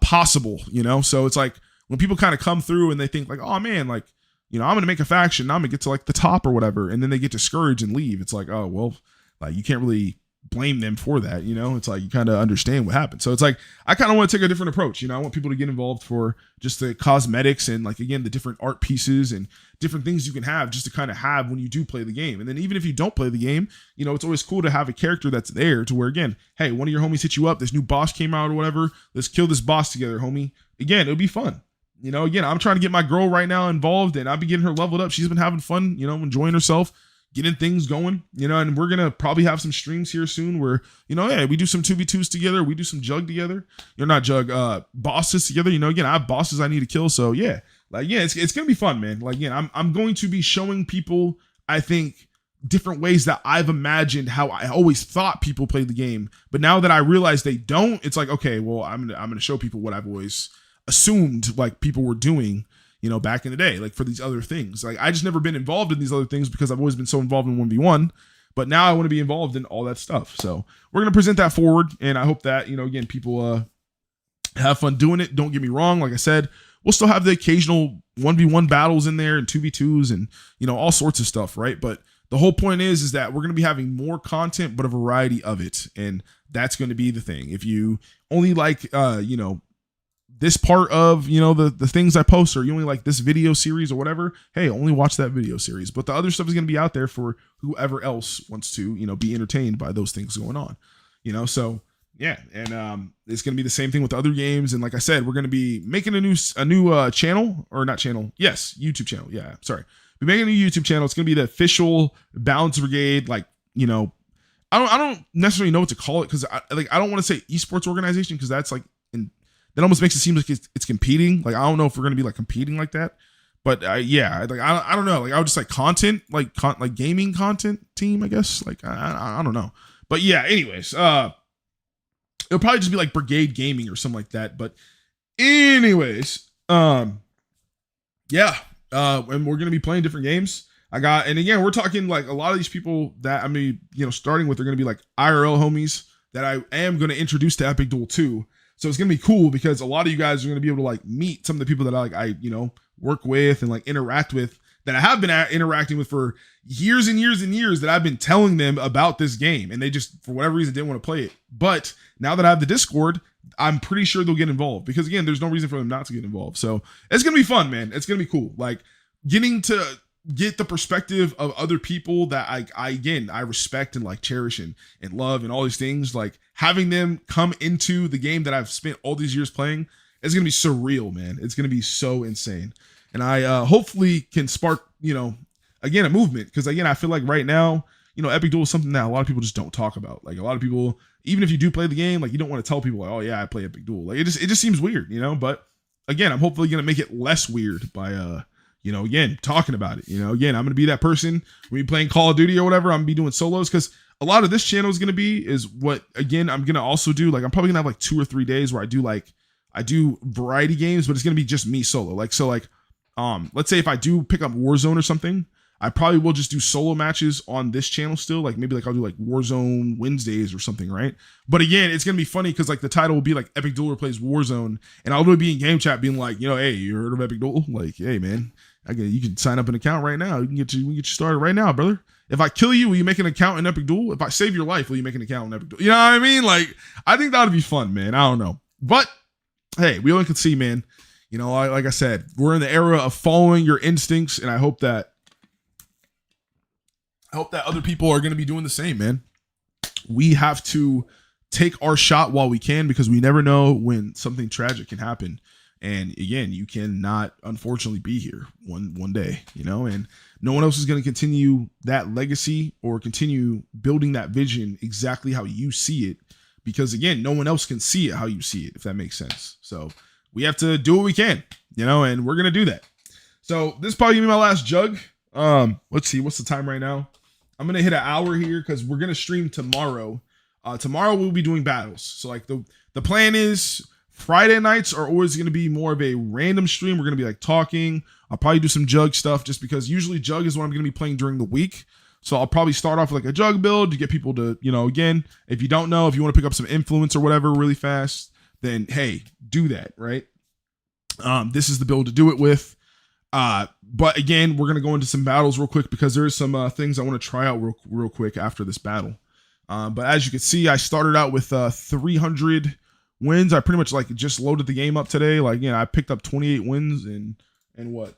possible, you know? So it's like when people kind of come through and they think like, oh man, like, you know, I'm going to make a faction. I'm going to get to like the top or whatever. And then they get discouraged and leave. It's like, oh, well, like you can't really blame them for that. You know, it's like, you kind of understand what happened. So it's like, I kind of want to take a different approach. You know, I want people to get involved for just the cosmetics and like, again, the different art pieces and different things you can have just to kind of have when you do play the game. And then even if you don't play the game, you know, it's always cool to have a character that's there to where, again, hey, one of your homies hit you up. This new boss came out or whatever. Let's kill this boss together, homie. Again, it'll be fun. You know, again, I'm trying to get my girl right now involved and I'll be getting her leveled up. She's been having fun, you know, enjoying herself, getting things going, you know, and we're going to probably have some streams here soon where, you know, yeah, we do some 2v2s together. We do some Jugg together. You're not Jugg, bosses together. You know, again, I have bosses I need to kill. So yeah, like, yeah, it's going to be fun, man. Like, yeah, I'm going to be showing people, I think, different ways that I've imagined how I always thought people played the game. But now that I realize they don't, it's like, okay, well, I'm going to show people what I've always assumed like people were doing, you know, back in the day, like for these other things. Like I just never been involved in these other things because I've always been so involved in 1v1, but now I want to be involved in all that stuff. So we're going to present that forward. And I hope that, you know, again, people have fun doing it. Don't get me wrong. Like I said, we'll still have the occasional 1v1 battles in there and 2v2s and, you know, all sorts of stuff. Right. But the whole point is that we're going to be having more content, but a variety of it. And that's going to be the thing. If you only like, you know, this part of, you know, the things I post, or you only like this video series or whatever, hey, only watch that video series. But the other stuff is going to be out there for whoever else wants to, you know, be entertained by those things going on, you know. So yeah, and it's going to be the same thing with other games. And like I said, we're going to be making a new channel, or not channel, yes, YouTube channel. Yeah, sorry, we're making a new YouTube channel. It's going to be the official Balance Brigade, like, you know, I don't necessarily know what to call it, because I don't want to say esports organization, because that's like, that almost makes it seem like it's competing. Like, I don't know if we're gonna be like competing like that, but yeah, like I don't know. Like, I would just like content, like gaming content team, I guess. Like, I don't know, but yeah. Anyways, it'll probably just be like Brigade Gaming or something like that. But anyways, yeah, and we're gonna be playing different games. And again, we're talking like a lot of these people that I mean, you know, starting with, they're gonna be like IRL homies that I am gonna introduce to Epic Duel 2. So it's going to be cool, because a lot of you guys are going to be able to like meet some of the people that I you know, work with and like interact with, that I have been interacting with for years and years and years, that I've been telling them about this game, and they just, for whatever reason, didn't want to play it. But now that I have the Discord, I'm pretty sure they'll get involved, because again, there's no reason for them not to get involved. So it's going to be fun, man. It's going to be cool. Like, getting to get the perspective of other people that I respect and like cherish and love and all these things, like having them come into the game that I've spent all these years playing, is going to be surreal, man. It's going to be so insane. And I hopefully can spark, you know, again, a movement, because again, I feel like right now, you know, Epic Duel is something that a lot of people just don't talk about. Like, a lot of people, even if you do play the game, like, you don't want to tell people like, oh yeah, I play Epic Duel. Like, it just seems weird, you know. But again, I'm hopefully going to make it less weird by you know, again, talking about it. You know, again, I'm going to be that person when you're playing Call of Duty or whatever. I'm going to be doing solos, because a lot of this channel is going to be, is what, again, I'm going to also do. Like, I'm probably going to have like 2 or 3 days where I do variety games, but it's going to be just me solo. Like, so like, let's say if I do pick up Warzone or something, I probably will just do solo matches on this channel still. Like, maybe like I'll do like Warzone Wednesdays or something, right? But again, it's going to be funny, because like the title will be like Epic Dueler plays Warzone, and I'll really be in game chat being like, you know, hey, you heard of Epic Duel? Like, hey man, you can sign up an account right now. We can get you started right now, brother. If I kill you, will you make an account in Epic Duel? If I save your life, will you make an account in Epic Duel? You know what I mean? Like, I think that would be fun, man. I don't know. But hey, we only can see, man. You know, like I said, we're in the era of following your instincts, and I hope that other people are going to be doing the same, man. We have to take our shot while we can, because we never know when something tragic can happen. And again, you cannot, unfortunately, be here one day, you know, and no one else is going to continue that legacy or continue building that vision exactly how you see it, because again, no one else can see it how you see it, if that makes sense. So we have to do what we can, you know, and we're going to do that. So this is probably gonna be my last Jugg. Let's see, what's the time right now? I'm going to hit an hour here, because we're going to stream tomorrow. Tomorrow we'll be doing battles. So like the plan is, Friday nights are always going to be more of a random stream. We're going to be like talking. I'll probably do some Jugg stuff, just because usually Jugg is what I'm going to be playing during the week. So I'll probably start off with like a Jugg build to get people to, you know, again, if you don't know, if you want to pick up some influence or whatever really fast, then hey, do that, right? This is the build to do it with. But again, we're going to go into some battles real quick, because there is some things I want to try out real quick after this battle. But as you can see, I started out with 300 wins. I pretty much like just loaded the game up today. Like, you know, I picked up 28 wins in what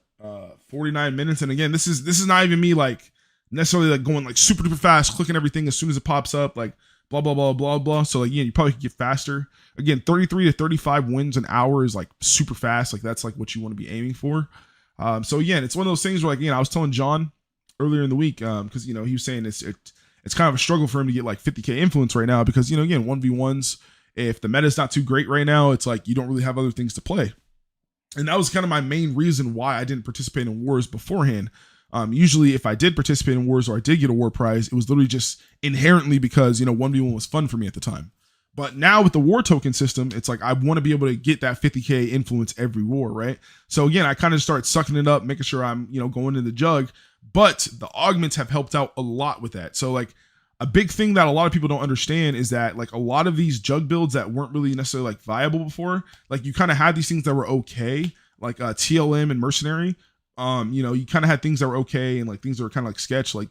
49 minutes. And again, this is not even me like necessarily like going like super duper fast, clicking everything as soon as it pops up, like blah blah blah blah blah. So again, you probably could get faster. Again, 33 to 35 wins an hour is like super fast. Like, that's like what you want to be aiming for. So again, it's one of those things where, like, you know, I was telling John earlier in the week, because you know, he was saying it's kind of a struggle for him to get like 50k influence right now, because, you know, again, 1v1s, if the meta's not too great right now, it's like you don't really have other things to play. And that was kind of my main reason why I didn't participate in wars beforehand. Usually if I did participate in wars, or I did get a war prize, it was literally just inherently because, you know, 1v1 was fun for me at the time. But now with the war token system, it's like I want to be able to get that 50k influence every war, right? So again, I kind of start sucking it up, making sure I'm, you know, going to the Jugg. But the augments have helped out a lot with that. So like a big thing that a lot of people don't understand is that like a lot of these Jugg builds that weren't really necessarily like viable before, like you kind of had these things that were okay, like TLM and Mercenary. You know, you kind of had things that were okay, and like things that were kind of like sketch. Like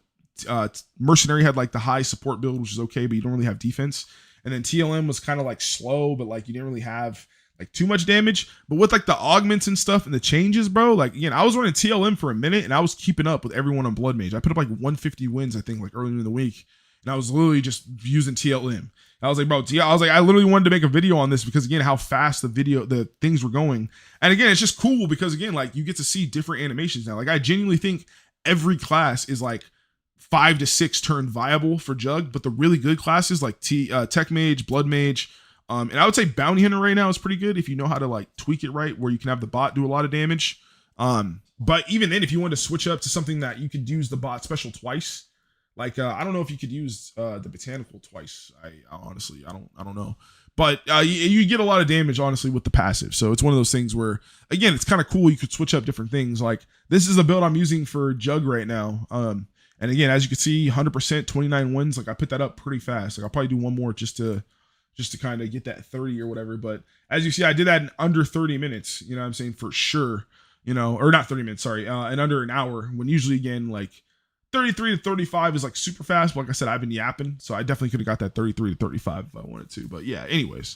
Mercenary had like the high support build, which is okay, but you don't really have defense. And then TLM was kind of like slow, but like you didn't really have like too much damage. But with like the augments and stuff and the changes, bro, like again, I was running TLM for a minute and I was keeping up with everyone on Blood Mage. I put up like 150 wins, I think, like earlier in the week, and I was literally just using TLM. I was like, bro, I literally wanted to make a video on this because again, how fast the things were going. And again, it's just cool because again, like you get to see different animations now. Like I genuinely think every class is like 5 to 6 turn viable for Jugg, but the really good classes like Tech Mage, Blood Mage, and I would say Bounty Hunter right now is pretty good if you know how to like tweak it right, where you can have the bot do a lot of damage. But even then, if you want to switch up to something that you could use the bot special twice, like I don't know if you could use the botanical twice. I honestly I don't know, but you get a lot of damage honestly with the passive. So it's one of those things where again it's kind of cool. You could switch up different things. Like this is the build I'm using for Jugg right now. And again, as you can see, 100%, 29 wins. Like I put that up pretty fast. Like I'll probably do one more just to kind of get that 30 or whatever. But as you see, I did that in under 30 minutes. You know what I'm saying? For sure. You know, or not 30 minutes, sorry, in under an hour. When usually again like 33 to 35 is like super fast. But like I said, I've been yapping, so I definitely could have got that 33 to 35 if I wanted to. But yeah, anyways,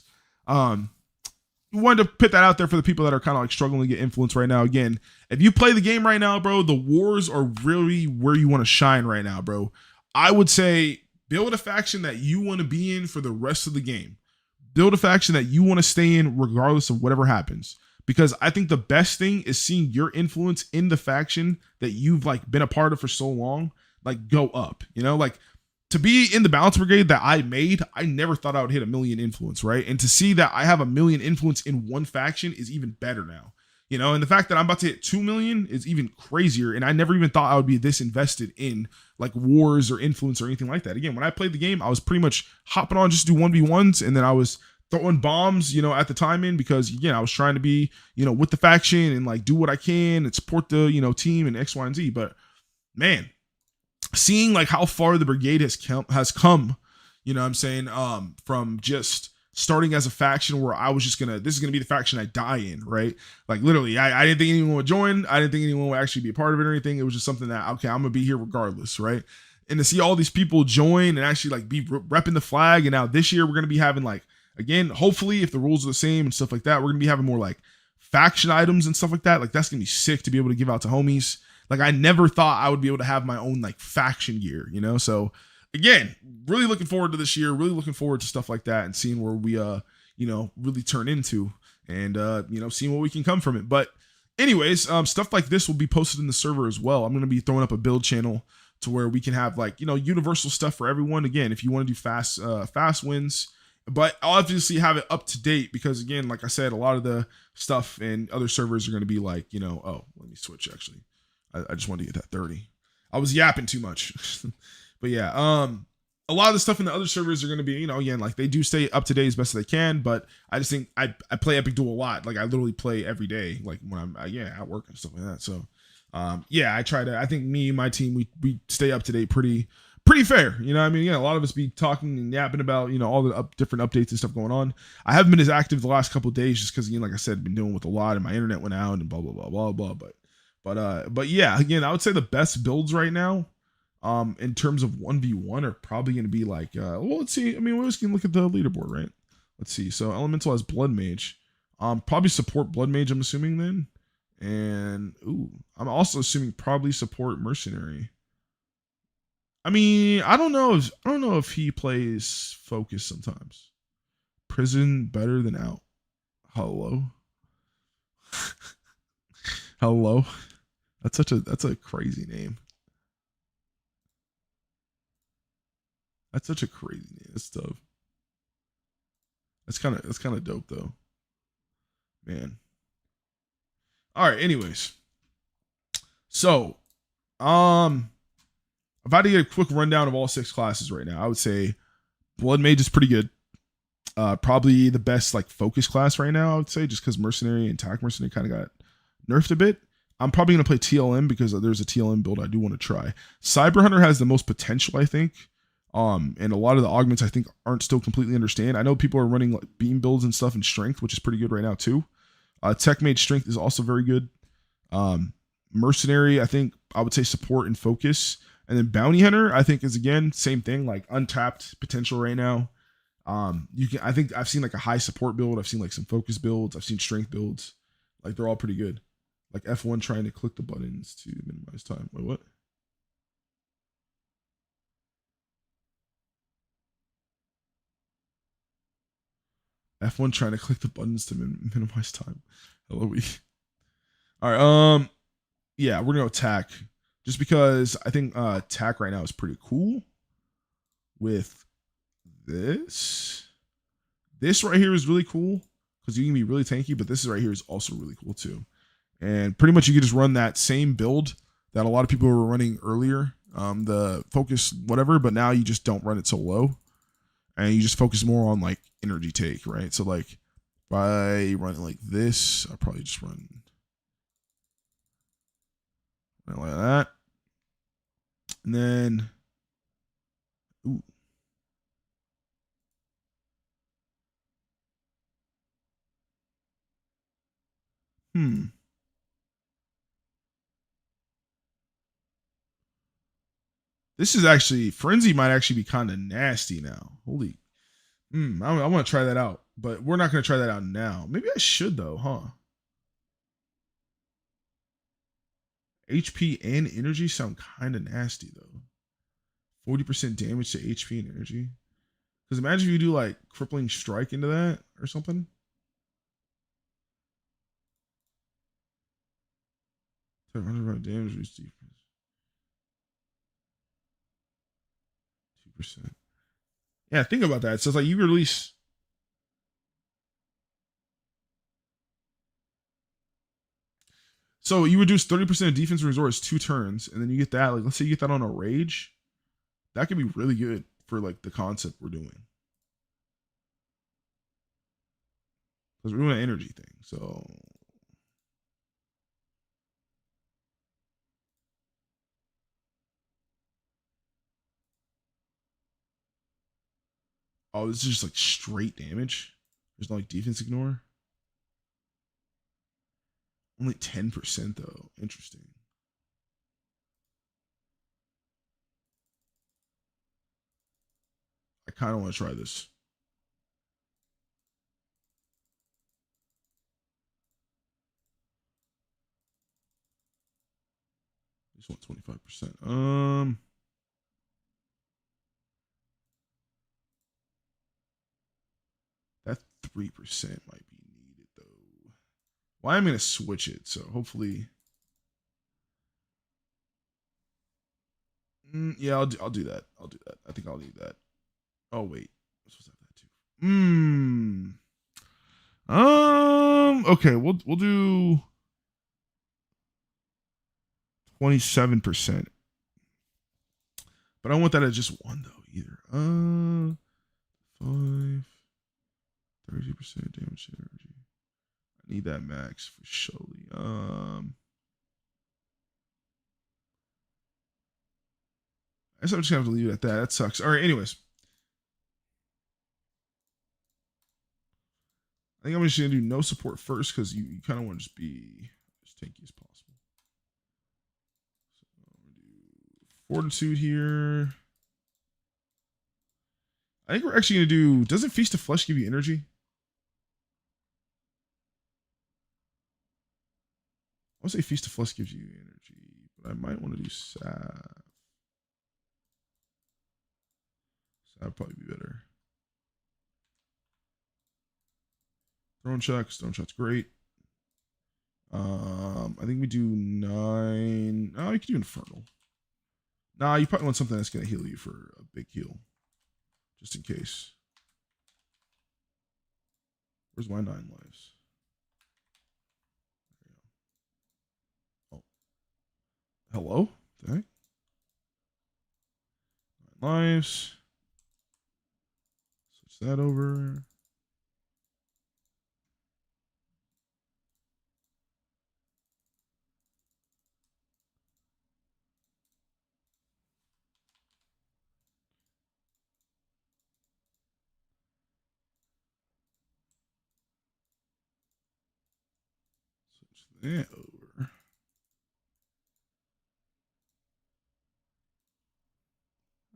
wanted to put that out there for the people that are kind of like struggling to get influence right now. Again, if you play the game right now, bro, the wars are really where you want to shine right now, bro. I would say build a faction that you want to be in for the rest of the game. Build a faction that you want to stay in regardless of whatever happens. Because I think the best thing is seeing your influence in the faction that you've like been a part of for so long, like go up, you know, like to be in the balance brigade that I made, I never thought I would hit 1 million influence, right? And to see that I have 1 million influence in one faction is even better now, you know, and the fact that I'm about to hit 2 million is even crazier. And I never even thought I would be this invested in like wars or influence or anything like that. Again, when I played the game, I was pretty much hopping on just to do 1v1s, and then I was throwing bombs, you know, at the time in, because again, I was trying to be, you know, with the faction and like do what I can and support the, you know, team and X, Y, and Z. But man, seeing like how far the brigade has come, you know what I'm saying, from just starting as a faction where I was just this is gonna be the faction I die in, right? Like literally, I didn't think anyone would join. I didn't think anyone would actually be a part of it or anything. It was just something that, okay, I'm gonna be here regardless, right? And to see all these people join and actually like be repping the flag. And now this year we're gonna be having like, again, hopefully if the rules are the same and stuff like that, we're gonna be having more like faction items and stuff like that. Like that's gonna be sick to be able to give out to homies. Like I never thought I would be able to have my own like faction gear, you know? So again, really looking forward to this year, really looking forward to stuff like that and seeing where we, you know, really turn into and, you know, seeing what we can come from it. But anyways, stuff like this will be posted in the server as well. I'm going to be throwing up a build channel to where we can have like, you know, universal stuff for everyone. Again, if you want to do fast wins, but I'll obviously have it up to date because again, like I said, a lot of the stuff and other servers are going to be like, you know, oh, let me switch actually. I just wanted to get that 30. I was yapping too much. But yeah, a lot of the stuff in the other servers are going to be, you know, again, like they do stay up to date as best as they can, but I just think I play EPICDUEL a lot. Like I literally play every day, like when I'm, at work and stuff like that. So, yeah, I think me and my team, we stay up to date pretty fair. You know what I mean? Yeah, a lot of us be talking and yapping about, you know, all the different updates and stuff going on. I haven't been as active the last couple of days just because, again, like I said, I've been dealing with a lot and my internet went out and blah, blah, blah, blah, blah. But yeah, again, I would say the best builds right now, in terms of 1v1 are probably going to be like, well, let's see. I mean, we just can look at the leaderboard, right? Let's see. So Elemental has Blood Mage. Probably support Blood Mage, I'm assuming then. And, I'm also assuming probably support Mercenary. I mean, I don't know if he plays Focus sometimes. Prison better than out. Hello. Hello. That's a crazy name. That's such a crazy name. That's tough. That's kind of dope though. Man. All right, anyways. So, if I had to get a quick rundown of all 6 classes right now, I would say Blood Mage is pretty good. Probably the best like focus class right now, I would say, just because Mercenary and Attack Mercenary kind of got nerfed a bit. I'm probably going to play TLM because there's a TLM build I do want to try. Cyber Hunter has the most potential, I think. And a lot of the augments I think aren't still completely understand. I know people are running like beam builds and stuff in strength, which is pretty good right now too. Tech Mage strength is also very good. Mercenary, I think I would say support and focus. And then Bounty Hunter, I think is again, same thing, like untapped potential right now. You can. I think I've seen like a high support build. I've seen like some focus builds. I've seen strength builds. Like they're all pretty good. Like F1 trying to click the buttons to minimize time. Wait, what? F1 trying to click the buttons to minimize time. Hello, we. All right. Yeah, we're gonna attack just because I think attack right now is pretty cool with this. This right here is really cool because you can be really tanky, but this right here is also really cool too. And pretty much you can just run that same build that a lot of people were running earlier, the focus whatever, but now you just don't run it so low, and you just focus more on like energy take, right? So like by running like this, I'll probably just run like that, and then ooh, hmm. This is actually frenzy might actually be kind of nasty now. Holy, I want to try that out, but we're not going to try that out now. Maybe I should though, huh? HP and energy sound kind of nasty though. 40% damage to HP and energy. Because imagine if you do like crippling strike into that or something. 700 damage, reduce defense. 2%. Yeah, think about that. So it's like you release. So you reduce 30% of defense resource 2 turns, and then you get that. Like, let's say you get that on a rage. That could be really good for like the concept we're doing. Because we're doing an energy thing. So oh, this is just like straight damage. There's no like defense ignore. Only 10% though. Interesting. I kind of want to try this. Just want 25%. That 3% might be needed though. Well, I'm gonna switch it, so hopefully. Yeah, I'll do that. I'll do that. I think I'll need that. Oh wait, I'm supposed to have that too. Okay, we'll do 27%. But I don't want that at just one though either. 5, 30% damage energy. I need that max for surely. I guess I'm just gonna have to leave it at that. That sucks. All right, anyways. I think I'm just gonna do no support first because you kind of want to just be as tanky as possible. So I'm gonna do fortitude here. I think we're actually gonna do. Doesn't Feast of Flesh give you energy? I would say Feast of Flesh gives you energy, but I might want to do Salve. Salve would probably be better. Stone shot's great. I think we do 9. Oh, you could do Infernal. Nah, you probably want something that's gonna heal you for a big heal, just in case. Where's my 9 lives? Oh, hello. Okay. 9 lives. Switch that over. Switch that over.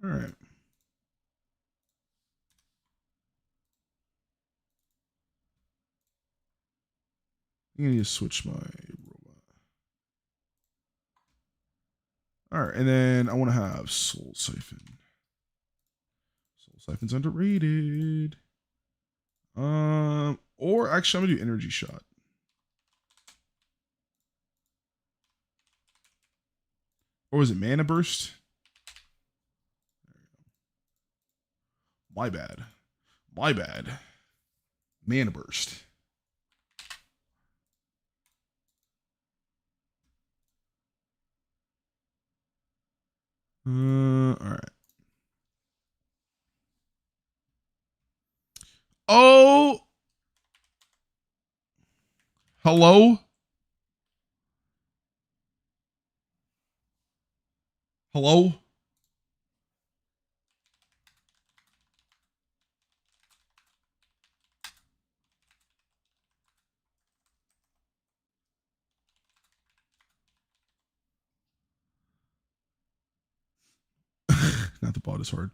All right. I'm gonna need to switch my robot. All right, and then I want to have Soul Siphon. Soul Siphon's underrated. Or actually, I'm gonna do Energy Shot. Or was it Mana Burst? My bad. My bad. Mana Burst. All right. Oh. Hello? Hello? Not the bot is hard.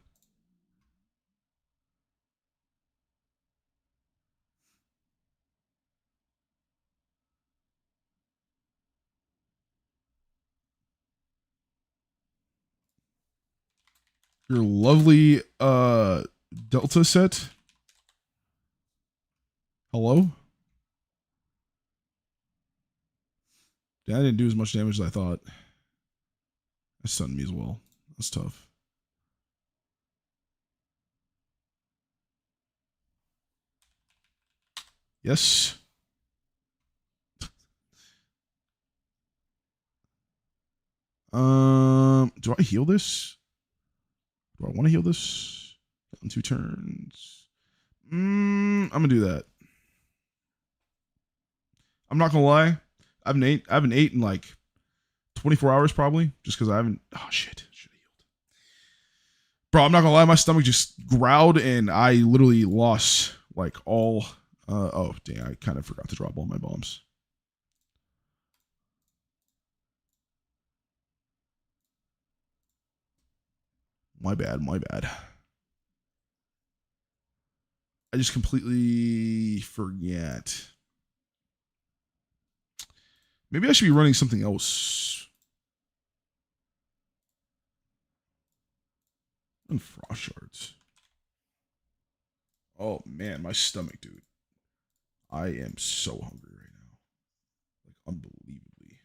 Your lovely Delta set. Hello? Yeah, I didn't do as much damage as I thought. That stunned me as well. That's tough. Yes. Do I heal this? Do I want to heal this? On 2 turns. I'm gonna do that. I'm not gonna lie. I haven't ate in like 24 hours probably, just because I haven't. Oh shit! Should have healed. Bro, I'm not gonna lie. My stomach just growled, and I literally lost like all. Oh dang! I kind of forgot to drop all my bombs. My bad. My bad. I just completely forget. Maybe I should be running something else. And frost shards. Oh man, my stomach, dude. I am so hungry right now. Like unbelievably.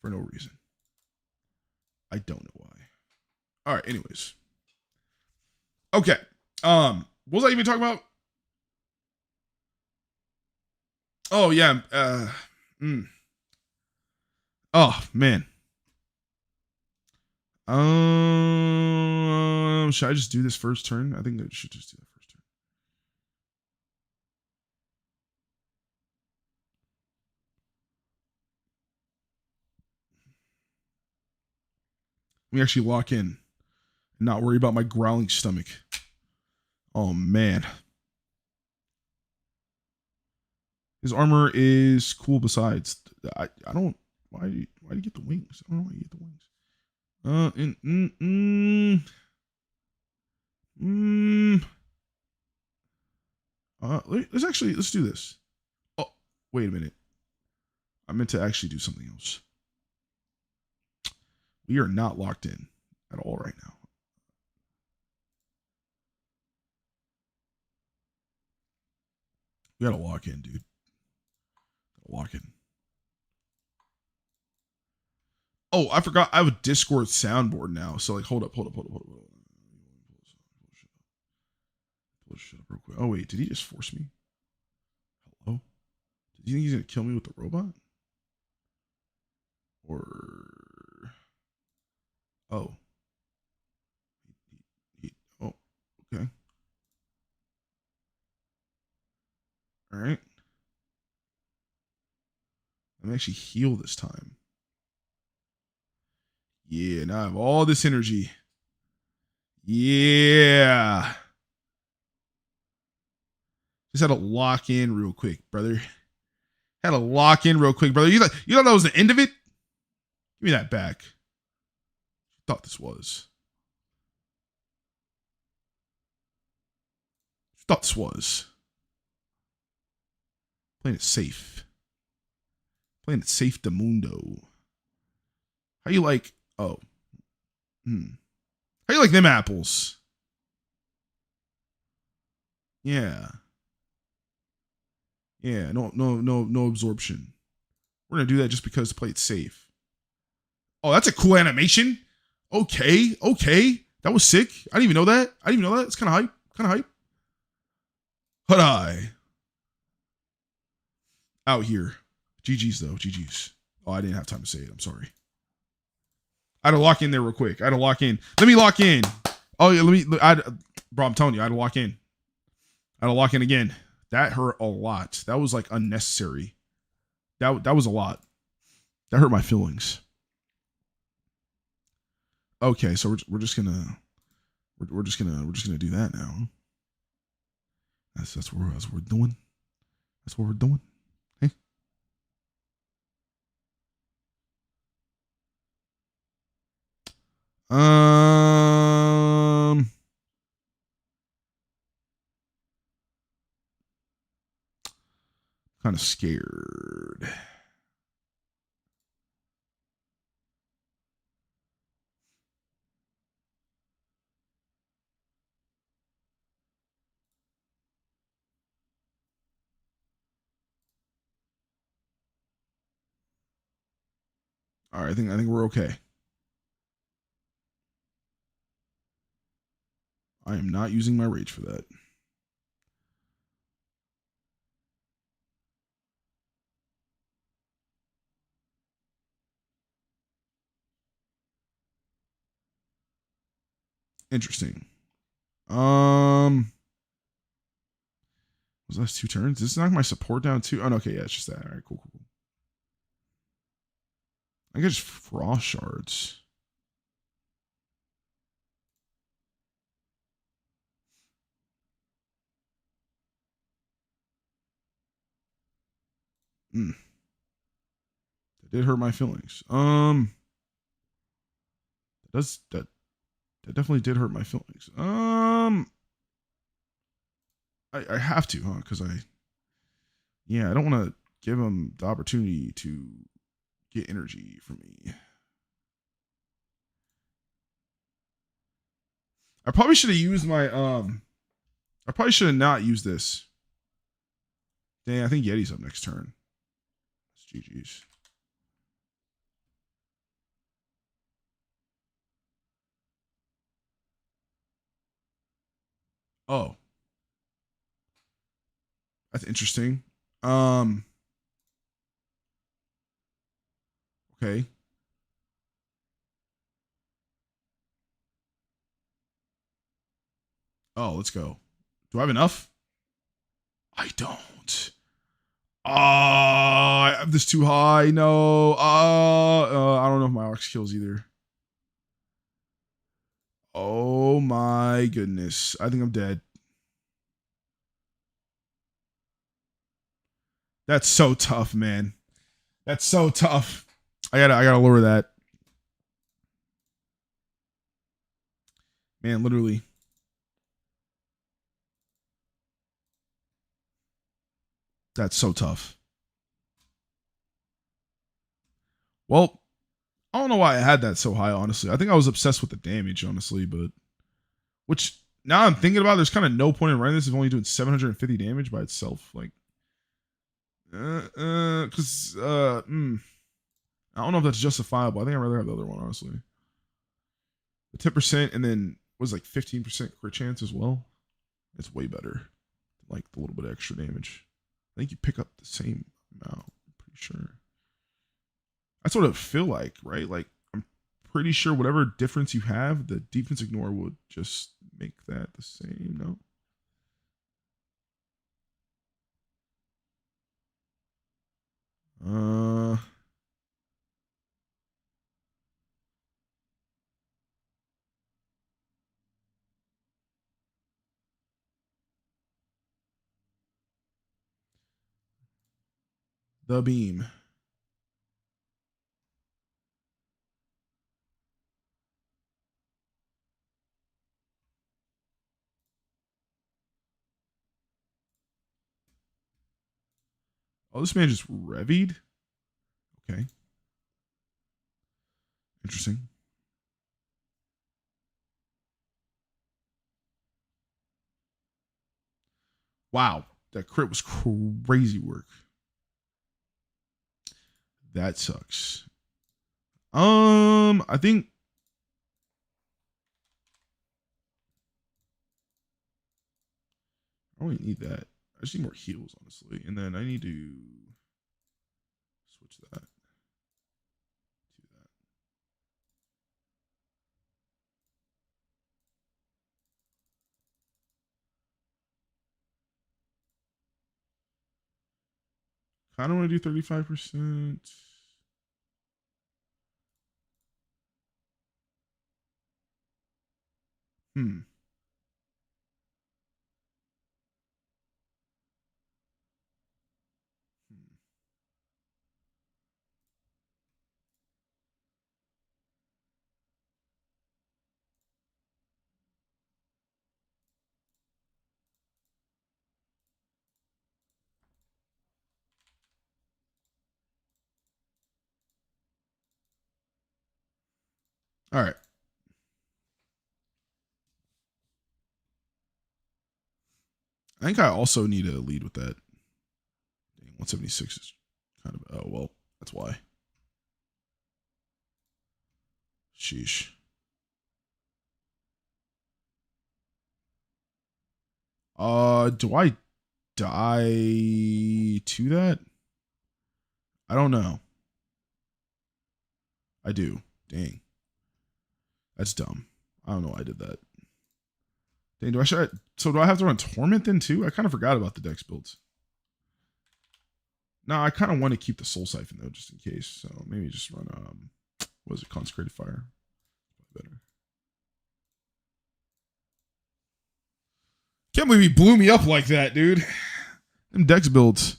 For no reason. I don't know why. All right, anyways. Okay. What was I even talking about? Oh yeah. Oh man. Should I just do this first turn? I think I should just do that first turn. Let me actually lock in and not worry about my growling stomach. Oh man. His armor is cool besides. I don't why do you get the wings? I don't know why you get the wings. Let's do this. Oh, wait a minute. I meant to actually do something else. We are not locked in at all right now. We gotta lock in, dude. Lock in. Oh, I forgot. I have a Discord soundboard now. So like, hold up. Pull shit up real quick. Oh wait, did he just force me? Hello? Do you think he's gonna kill me with the robot? Or oh, oh, okay. All right. Let me actually heal this time. Yeah, now I have all this energy. Yeah. Just had to lock in real quick, brother. Had to lock in real quick, brother. You thought that was the end of it? Give me that back. Thought this was. Thought this was. Playing it safe. Playing it safe de mundo. How you like? Oh. How you like them apples? Yeah. Yeah. No absorption. We're gonna do that just because to play it safe. Oh, that's a cool animation. Okay. That was sick. I didn't even know that. It's kind of hype. Hudai. Out here. GG's though. GG's. Oh, I didn't have time to say it. I'm sorry. I had to lock in there real quick. Let me lock in. Oh yeah, bro, I'm telling you, I had to lock in. Again. That hurt a lot. That was like unnecessary. That was a lot. That hurt my feelings. Okay, so we're just gonna do that now. That's what we're doing. That's what we're doing. Hey. Kind of scared. All right, I think we're okay. I am not using my rage for that. Interesting. Was that 2 turns? Does this knock my support down too? Oh, no, okay, yeah, it's just that. All right, cool. I get just frost shards. That did hurt my feelings. That definitely did hurt my feelings. I have to, huh? Because I don't want to give him the opportunity to get energy from me. I probably should have used my I probably should have not used this. Dang, I think Yeti's up next turn. It's GG's. Oh. That's interesting. Okay. Oh, let's go. Do I have enough? I don't. I have this too high. No. I don't know if my ox kills either. Oh my goodness. I think I'm dead. That's so tough, man. That's so tough. I gotta lower that. Man, literally. That's so tough. Well, I don't know why I had that so high, honestly. I think I was obsessed with the damage, honestly, but which now I'm thinking about, there's kind of no point in running this if only doing 750 damage by itself. Like, because I don't know if that's justifiable. I think I'd rather have the other one, honestly. The 10% and then was like 15% crit chance as well. It's way better. Like the little bit of extra damage. I think you pick up the same amount. I'm pretty sure. That's what it feel like, right? Like I'm pretty sure whatever difference you have, the defense ignore would just make that the same. No. The beam. Oh, this man just revied. Okay. Interesting. Wow. That crit was crazy work. That sucks. I think I don't really need that. I just need more heals, honestly. And then I need to switch that to that. Kind of want to do 35%. Hmm. All right. I think I also need to lead with that. Dang, 176 is kind of, oh, well, that's why. Sheesh. Do I die to that? I don't know. I do. Dang. That's dumb. I don't know why I did that. Dang, do I have to run Torment then too? I kind of forgot about the Dex builds. No, I kind of want to keep the Soul Siphon though, just in case. So maybe just run what is it, Consecrated Fire? Better. Can't believe he blew me up like that, dude. Them Dex builds,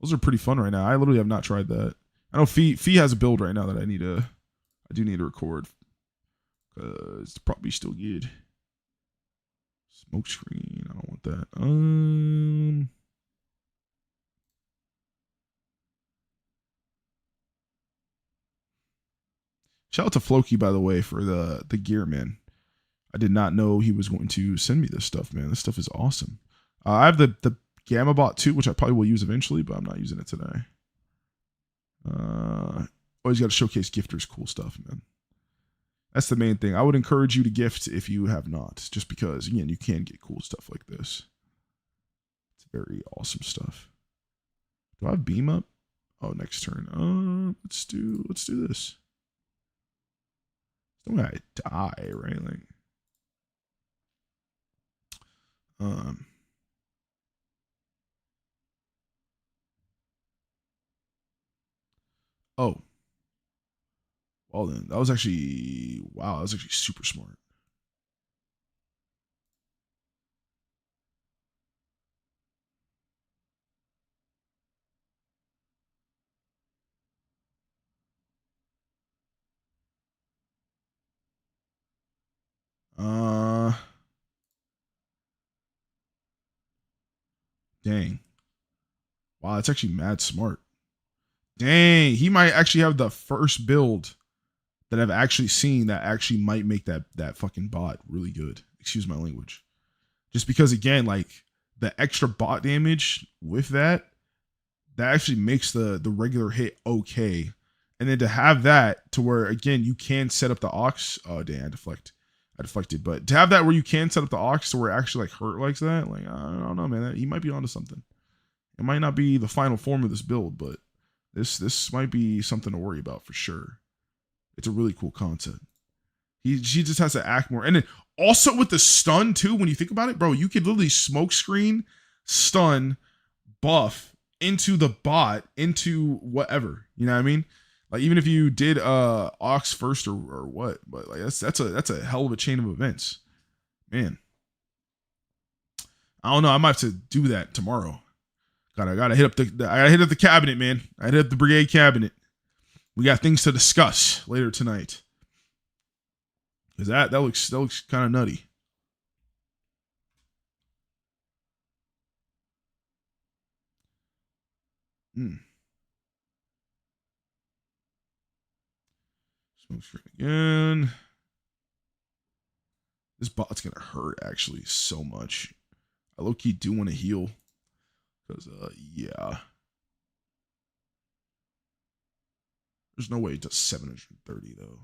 those are pretty fun right now. I literally have not tried that. I know Fee has a build right now that I do need to record. It's probably still good. Smoke screen. I don't want that. Shout out to Floki, by the way, for the gear, man. I did not know he was going to send me this stuff, man. This stuff is awesome. I have the Gamma Bot too, which I probably will use eventually, but I'm not using it today. Always got to showcase gifters' cool stuff, man. That's the main thing. I would encourage you to gift if you have not, just because, again, you can get cool stuff like this. It's very awesome stuff. Do I have beam up? Oh, next turn. Let's do this. Don't I die, right? Like, oh, well then, that was actually, wow, that was actually super smart. Dang. Wow, that's actually mad smart. Dang, he might actually have the first build that I've actually seen that actually might make that fucking bot really good. Excuse my language. Just because, again, like the extra bot damage with that actually makes the regular hit okay. And then to have that to where, again, you can set up the Ox. Oh, damn, I deflected. But to have that where you can set up the Ox to where it actually like hurt like that, like, I don't know, man. He might be onto something. It might not be the final form of this build, but this might be something to worry about for sure. It's a really cool concept. She just has to act more. And then also with the stun too, when you think about it, bro, you could literally smoke screen, stun, buff into the bot, into whatever. You know what I mean? Like even if you did Ox first or what, but like that's a hell of a chain of events. Man. I don't know. I might have to do that tomorrow. Gotta hit up the cabinet, man. I hit up the brigade cabinet. We got things to discuss later tonight. Cause that looks kind of nutty. Hmm. Smoke screen again. This bot's gonna hurt actually so much. I low key do want to heal because yeah, there's no way it does 730 though.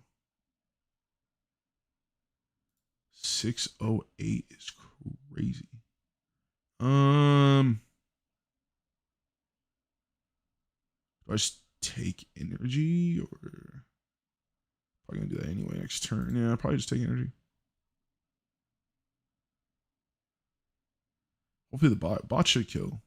608 is crazy. Do I just take energy or probably gonna do that anyway next turn? Yeah, I'll probably just take energy. Hopefully the bot should kill.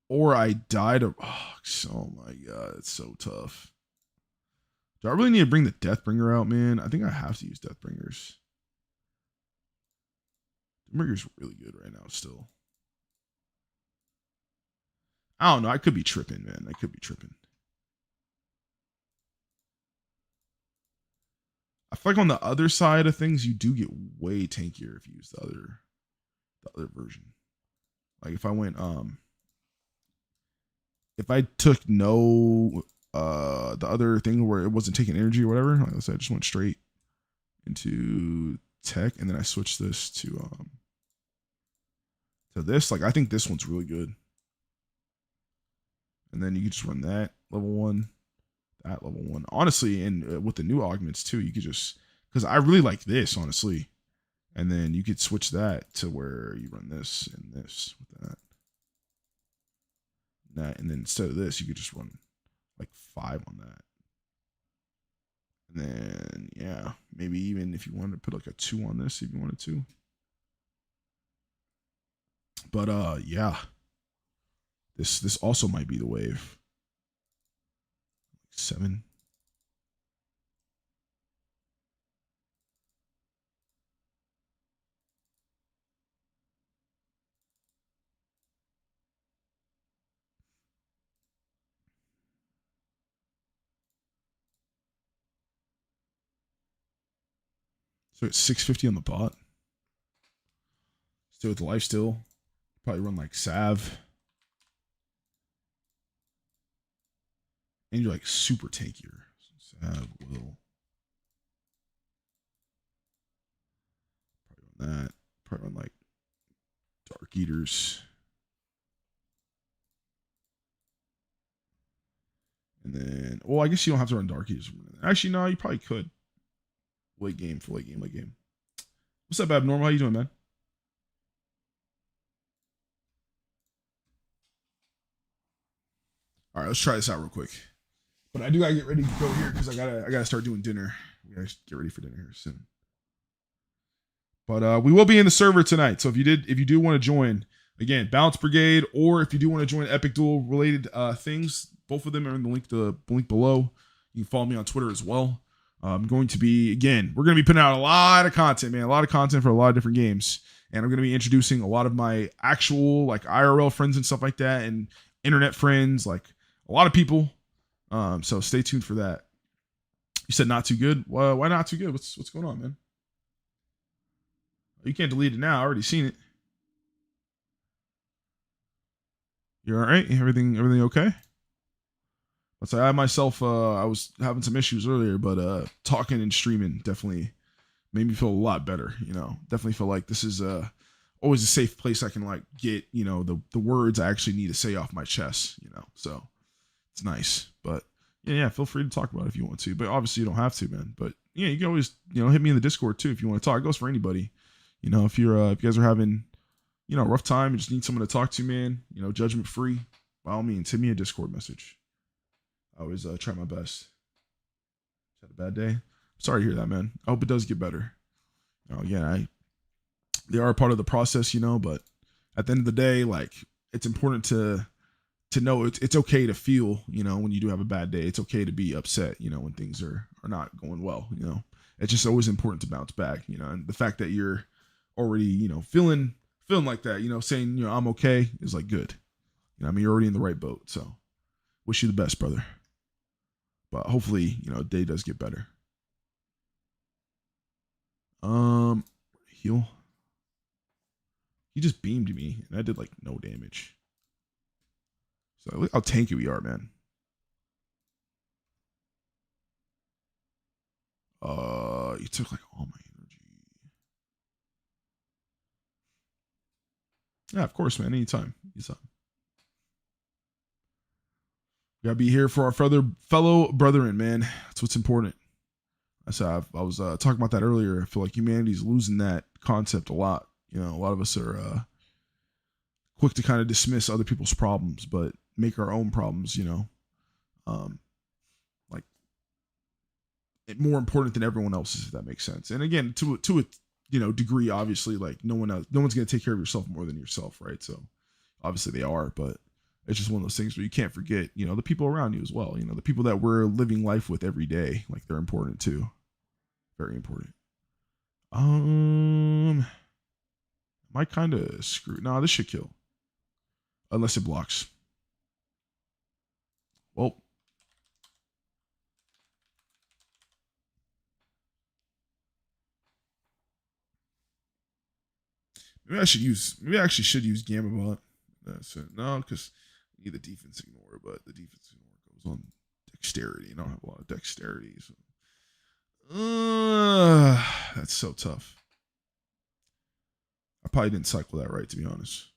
Or I died of oh my god, it's so tough. Do I really need to bring the Deathbringer out, man? I think I have to use Deathbringers. Deathbringer's really good right now still. I don't know. I could be tripping, man. I could be tripping. I feel like on the other side of things, you do get way tankier if you use the other version. Like if I took no the other thing where it wasn't taking energy or whatever, like I said, I just went straight into tech and then I switched this to this. Like I think this one's really good. And then you can just run that level 1, that level 1. Honestly, and with the new augments too, you could just because I really like this honestly. And then you could switch that to where you run this and this with that. And then instead of this, you could just run like 5 on that. And then yeah, maybe even if you wanted to put like a 2 on this, if you wanted to. But yeah. This also might be the wave. 7. So it's 650 on the bot. Still with the life still. Probably run like Sav. And you're like super tankier. So Sav will probably run that. Probably run like Dark Eaters. And then, well, I guess you don't have to run Dark Eaters. Actually, no, you probably could. Late game. What's up, Abnormal? How you doing, man? All right, let's try this out real quick. But I do gotta get ready to go here because I gotta start doing dinner. We gotta get ready for dinner here soon. But we will be in the server tonight. So if you do want to join, again, Balance Brigade, or if you do want to join Epic Duel related things, both of them are in the link below. You can follow me on Twitter as well. I'm going to be, again, we're going to be putting out a lot of content, man. A lot of content for a lot of different games. And I'm going to be introducing a lot of my actual, like, IRL friends and stuff like that, and internet friends, like, a lot of people. So stay tuned for that. You said not too good? Well, why not too good? What's going on, man? You can't delete it now. I already seen it. You all right? Everything okay? Let's say I myself, I was having some issues earlier, but talking and streaming definitely made me feel a lot better. You know, definitely feel like this is always a safe place I can like get, you know, the words I actually need to say off my chest. You know, so it's nice. But yeah, feel free to talk about it if you want to. But obviously you don't have to, man. But yeah, you can always hit me in the Discord too if you want to talk. It goes for anybody. You know, if you guys are having a rough time, you just need someone to talk to, man. You know, judgment free. By all means, send me a Discord message. I always try my best. Had a bad day. I'm sorry to hear that, man. I hope it does get better. Again, they are a part of the process, but at the end of the day, like it's important to know it's okay to feel, when you do have a bad day. It's okay to be upset, when things are not going well. It's just always important to bounce back, and the fact that you're already, feeling like that, saying, I'm okay is like good. You're already in the right boat. So wish you the best, brother. But hopefully, day does get better. Heal. He just beamed me, and I did like no damage. So look how tanky we are, man. You took like all my energy. Yeah, of course, man. Anytime. Anytime. We gotta be here for our fellow brethren, man. That's what's important. I was talking about that earlier. I feel like humanity's losing that concept a lot. You know, a lot of us are quick to kind of dismiss other people's problems, but make our own problems. You know, like more important than everyone else's, if that makes sense. And again, to a degree, obviously, like no one's gonna take care of yourself more than yourself, right? So obviously they are, but it's just one of those things where you can't forget, the people around you as well. The people that we're living life with every day, like they're important too. Very important. Am I kind of screwed? Nah, this should kill. Unless it blocks. Well. Maybe I actually should use Gamma Bot. No, because I need the defense ignore, but the defense ignore goes on dexterity, and I don't have a lot of dexterity. So. That's so tough. I probably didn't cycle that right, to be honest.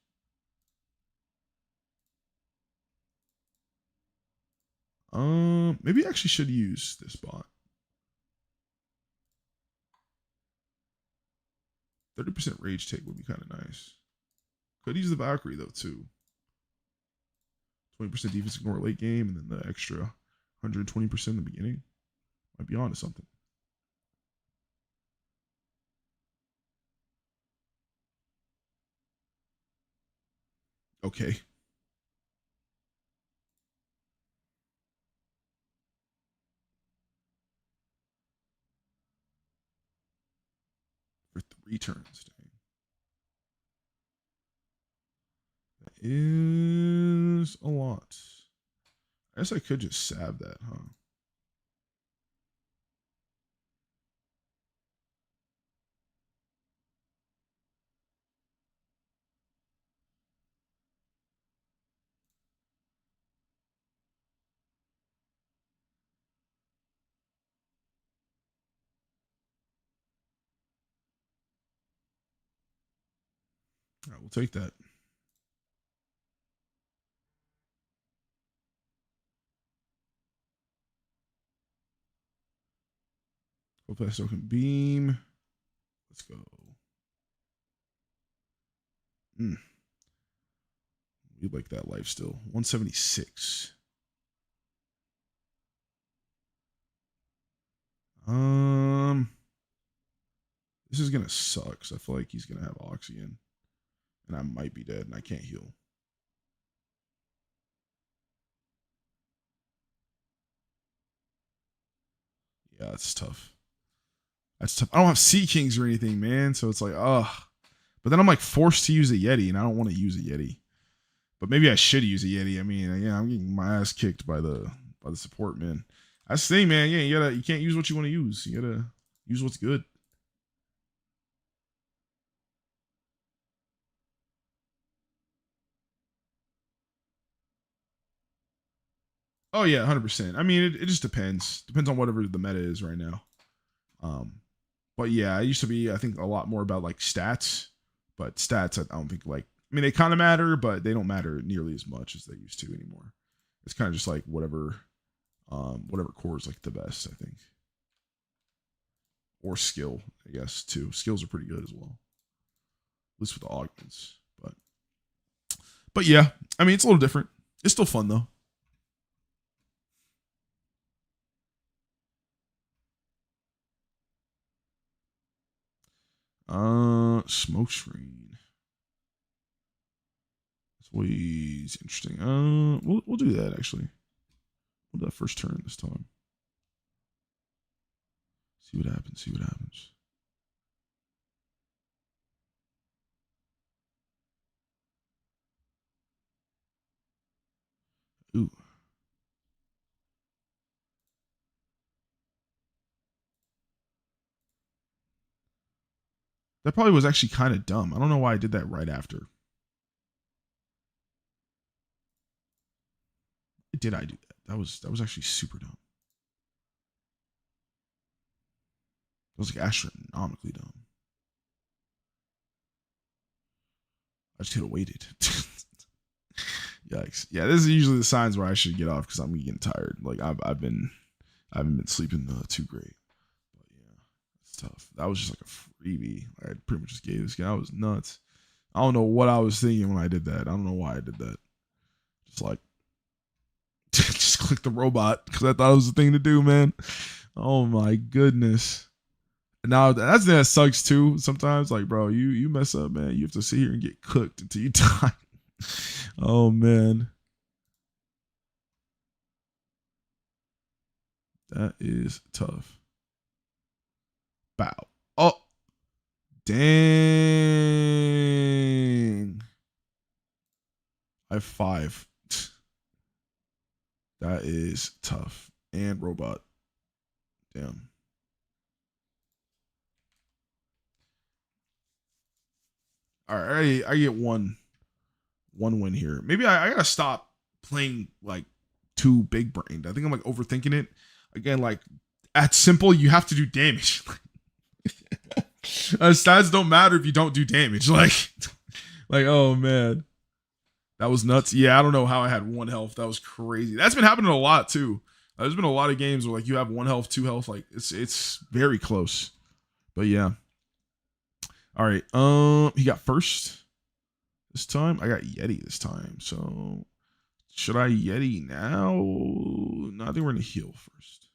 Maybe I actually should use this bot. 30% rage take would be kind of nice. Could use the Valkyrie though too. 20% defense ignore late game, and then the extra 120% in the beginning. Might be onto something. Okay. For 3 turns. Dang. That is a lot. I guess I could just salve that, huh? All right, we'll take that. Hopefully I still can beam. Let's go. We like that life still. 176. This is gonna suck because I feel like he's gonna have oxygen, and I might be dead, and I can't heal. Yeah, that's tough. That's tough. I don't have Sea Kings or anything, man. So it's like, but then I'm like forced to use a Yeti, and I don't want to use a Yeti. But maybe I should use a Yeti. I mean, yeah, I'm getting my ass kicked by the support, man. That's the thing, man. Yeah, you can't use what you want to use. You gotta use what's good. Oh yeah, 100%. I mean, it just depends. Depends on whatever the meta is right now. But yeah, I used to be, I think, a lot more about like stats. But stats, I don't think like. I mean, they kind of matter, but they don't matter nearly as much as they used to anymore. It's kind of just like whatever core is like the best, I think. Or skill, I guess too. Skills are pretty good as well, at least with the augments. But yeah, I mean, it's a little different. It's still fun though. Smoke screen. It's always interesting. We'll do that actually. We'll do that first turn this time. See what happens. See what happens. Ooh. That probably was actually kind of dumb. I don't know why I did that right after. Did I do that? That was actually super dumb. It was like astronomically dumb. I just could have waited. Yikes. Yeah, this is usually the signs where I should get off because I'm getting tired. Like I haven't been sleeping too great. But yeah, it's tough. That was just like a freebie. I pretty much just gave this guy. I was nuts. I don't know what I was thinking when I did that. I don't know why I did that. Just like just click the robot because I thought it was the thing to do, man. Oh my goodness. Now that sucks too. Sometimes, like, bro, you mess up, man. You have to sit here and get cooked until you die. Oh man, that is tough. Bow. Oh, dang. I have 5. That is tough. And robot. Damn. All right, I get one win here. Maybe I gotta stop playing like too big brained. I think I'm like overthinking it. Again, like at simple, you have to do damage. Stats don't matter if you don't do damage. Like oh man, that was nuts. Yeah, I don't know how I had 1 health. That was crazy. That's been happening a lot too. There's been a lot of games where like you have 1 health, 2 health. Like it's very close. But yeah. All right. He got first this time. I got Yeti this time. So should I Yeti now? No, I think we're gonna heal first.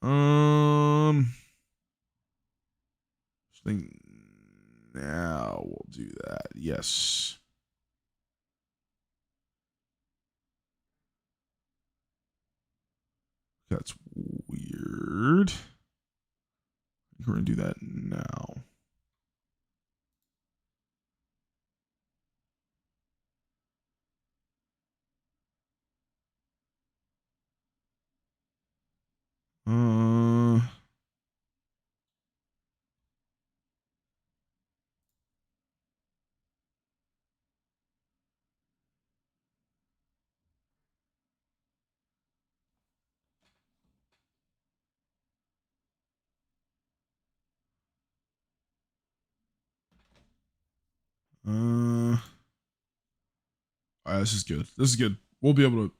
I think now we'll do that. Yes. That's weird. We're gonna do that now. All right, this is good. This is good. We'll be able to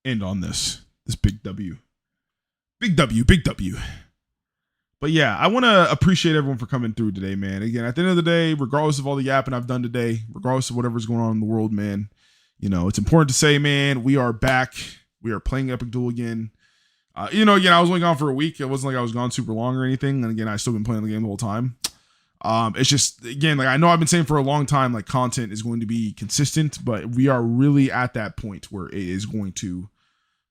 end on this big W. Big W, big W. But yeah, I want to appreciate everyone for coming through today, man. Again, at the end of the day, regardless of all the yapping I've done today, regardless of whatever's going on in the world, man, you know, it's important to say, man, we are back. We are playing Epic Duel again. Again, I was only gone for a week. It wasn't like I was gone super long or anything. And again, I still been playing the game the whole time. It's just, again, like I know I've been saying for a long time, like content is going to be consistent, but we are really at that point where it is going to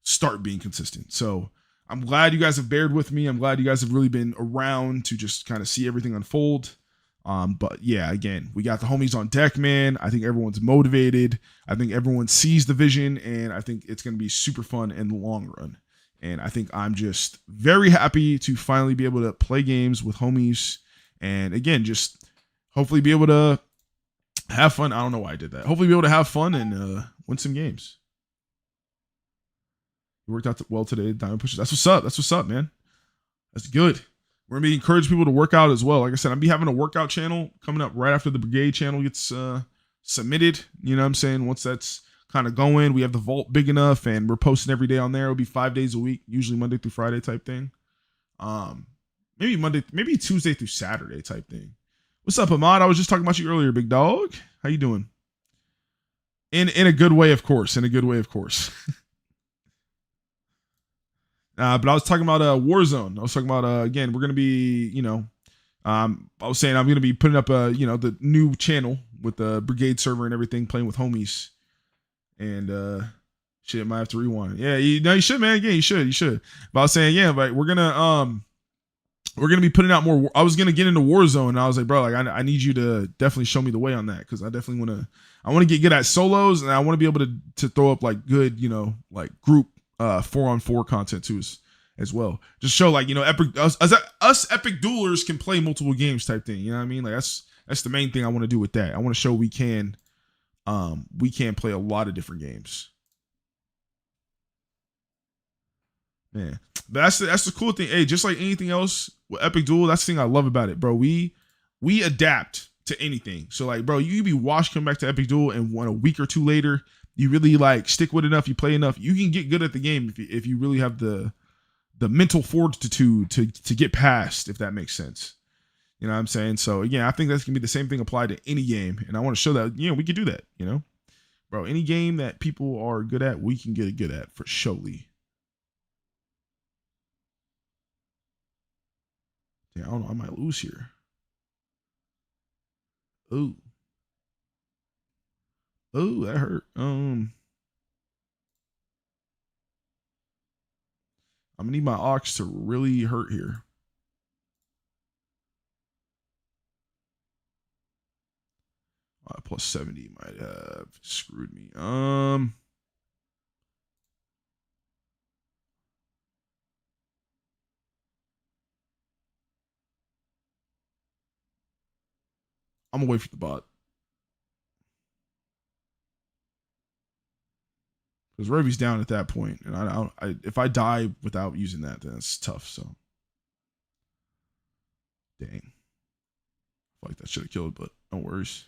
start being consistent. So I'm glad you guys have bared with me. I'm glad you guys have really been around to just kind of see everything unfold. But yeah, again, we got the homies on deck, man. I think everyone's motivated. I think everyone sees the vision, and I think it's going to be super fun in the long run. And I think I'm just very happy to finally be able to play games with homies. And again, just hopefully be able to have fun. I don't know why I did that. Hopefully be able to have fun and win some games. It worked out well today. Diamond pushes. That's what's up. That's what's up, man. That's good. We're going to be encouraging people to work out as well. Like I said, I'm be having a workout channel coming up right after the Brigade channel gets submitted. You know what I'm saying? Once that's kind of going, we have the vault big enough and we're posting every day on there. It'll be 5 days a week, usually Monday through Friday type thing. Maybe Tuesday through Saturday type thing. What's up, Ahmad? I was just talking about you earlier, big dog. How you doing? In a good way, of course. In a good way, of course. But I was talking about Warzone. I was talking about again, we're gonna be, I was saying I'm gonna be putting up the new channel with the Brigade server and everything, playing with homies. And shit, might have to rewind. Yeah, you should, man. Yeah, you should. But I was saying, yeah, but we're gonna we're gonna be putting out more. I was gonna get into Warzone, and I was like, bro, like I need you to definitely show me the way on that, because I definitely want to. I want to get good at solos, and I want to be able to throw up like good, like group 4-on-4 content too, as well. Just show like us epic duelers can play multiple games type thing. You know what I mean? Like that's the main thing I want to do with that. I want to show we can play a lot of different games. Man, but that's the cool thing. Hey, just like anything else with Epic Duel, that's the thing I love about it, bro. We adapt to anything. So like, bro, you be washed, come back to Epic Duel, and a week or two later, you really like stick with enough, you play enough, you can get good at the game if you really have the mental fortitude to get past, if that makes sense. You know what I'm saying? So again, I think that's gonna be the same thing applied to any game, and I want to show that we can do that. Bro, any game that people are good at, we can get good at for surely. Yeah, I don't know. I might lose here. Ooh. Ooh, that hurt. I'm gonna need my ox to really hurt here. Plus 70 might have screwed me. I'm gonna wait for the bot. Because Rovy's down at that point, and if I die without using that, then it's tough. So, dang, I feel like that should have killed, but no worries.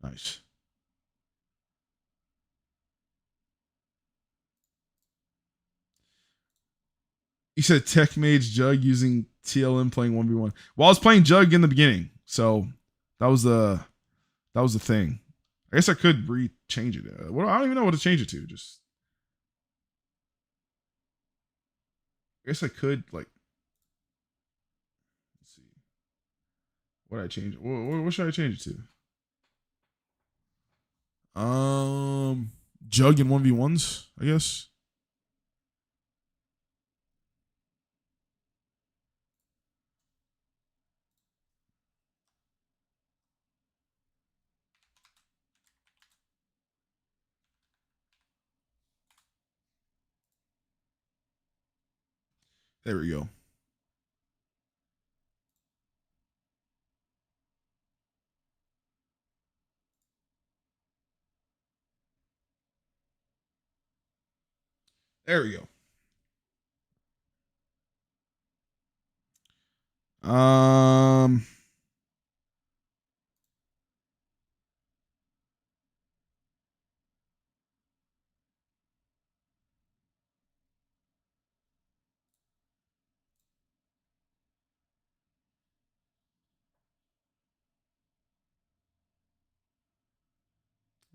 Nice. He said Tech Mage Jugg using TLM playing 1v1. Well, I was playing Jugg in the beginning, so that was the thing. I guess I could change it. I don't even know what to change it to. Just, I guess I could like. Let's see. What I change? What should I change it to? Jugg in 1v1s, I guess. There we go. There we go.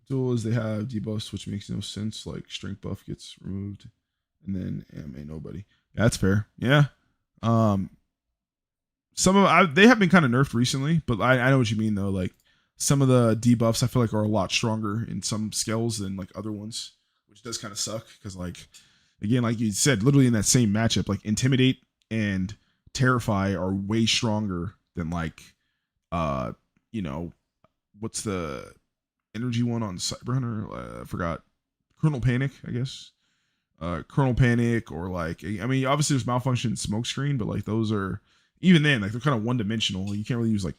Duels they have debuffs, which makes no sense. Like strength buff gets removed, and then ain't nobody. Yeah, that's fair. Yeah. Um, some of they have been kind of nerfed recently, but I know what you mean though. Like some of the debuffs I feel like are a lot stronger in some skills than like other ones, which does kind of suck because like again, like you said, literally in that same matchup, like intimidate and terrify are way stronger than like you know, what's the energy one on Cyber Hunter? I forgot. Colonel Panic, I guess. Colonel Panic, or like, I mean, obviously there's Malfunction and Smokescreen, but like those are, even then, like they're kind of one dimensional. You can't really use like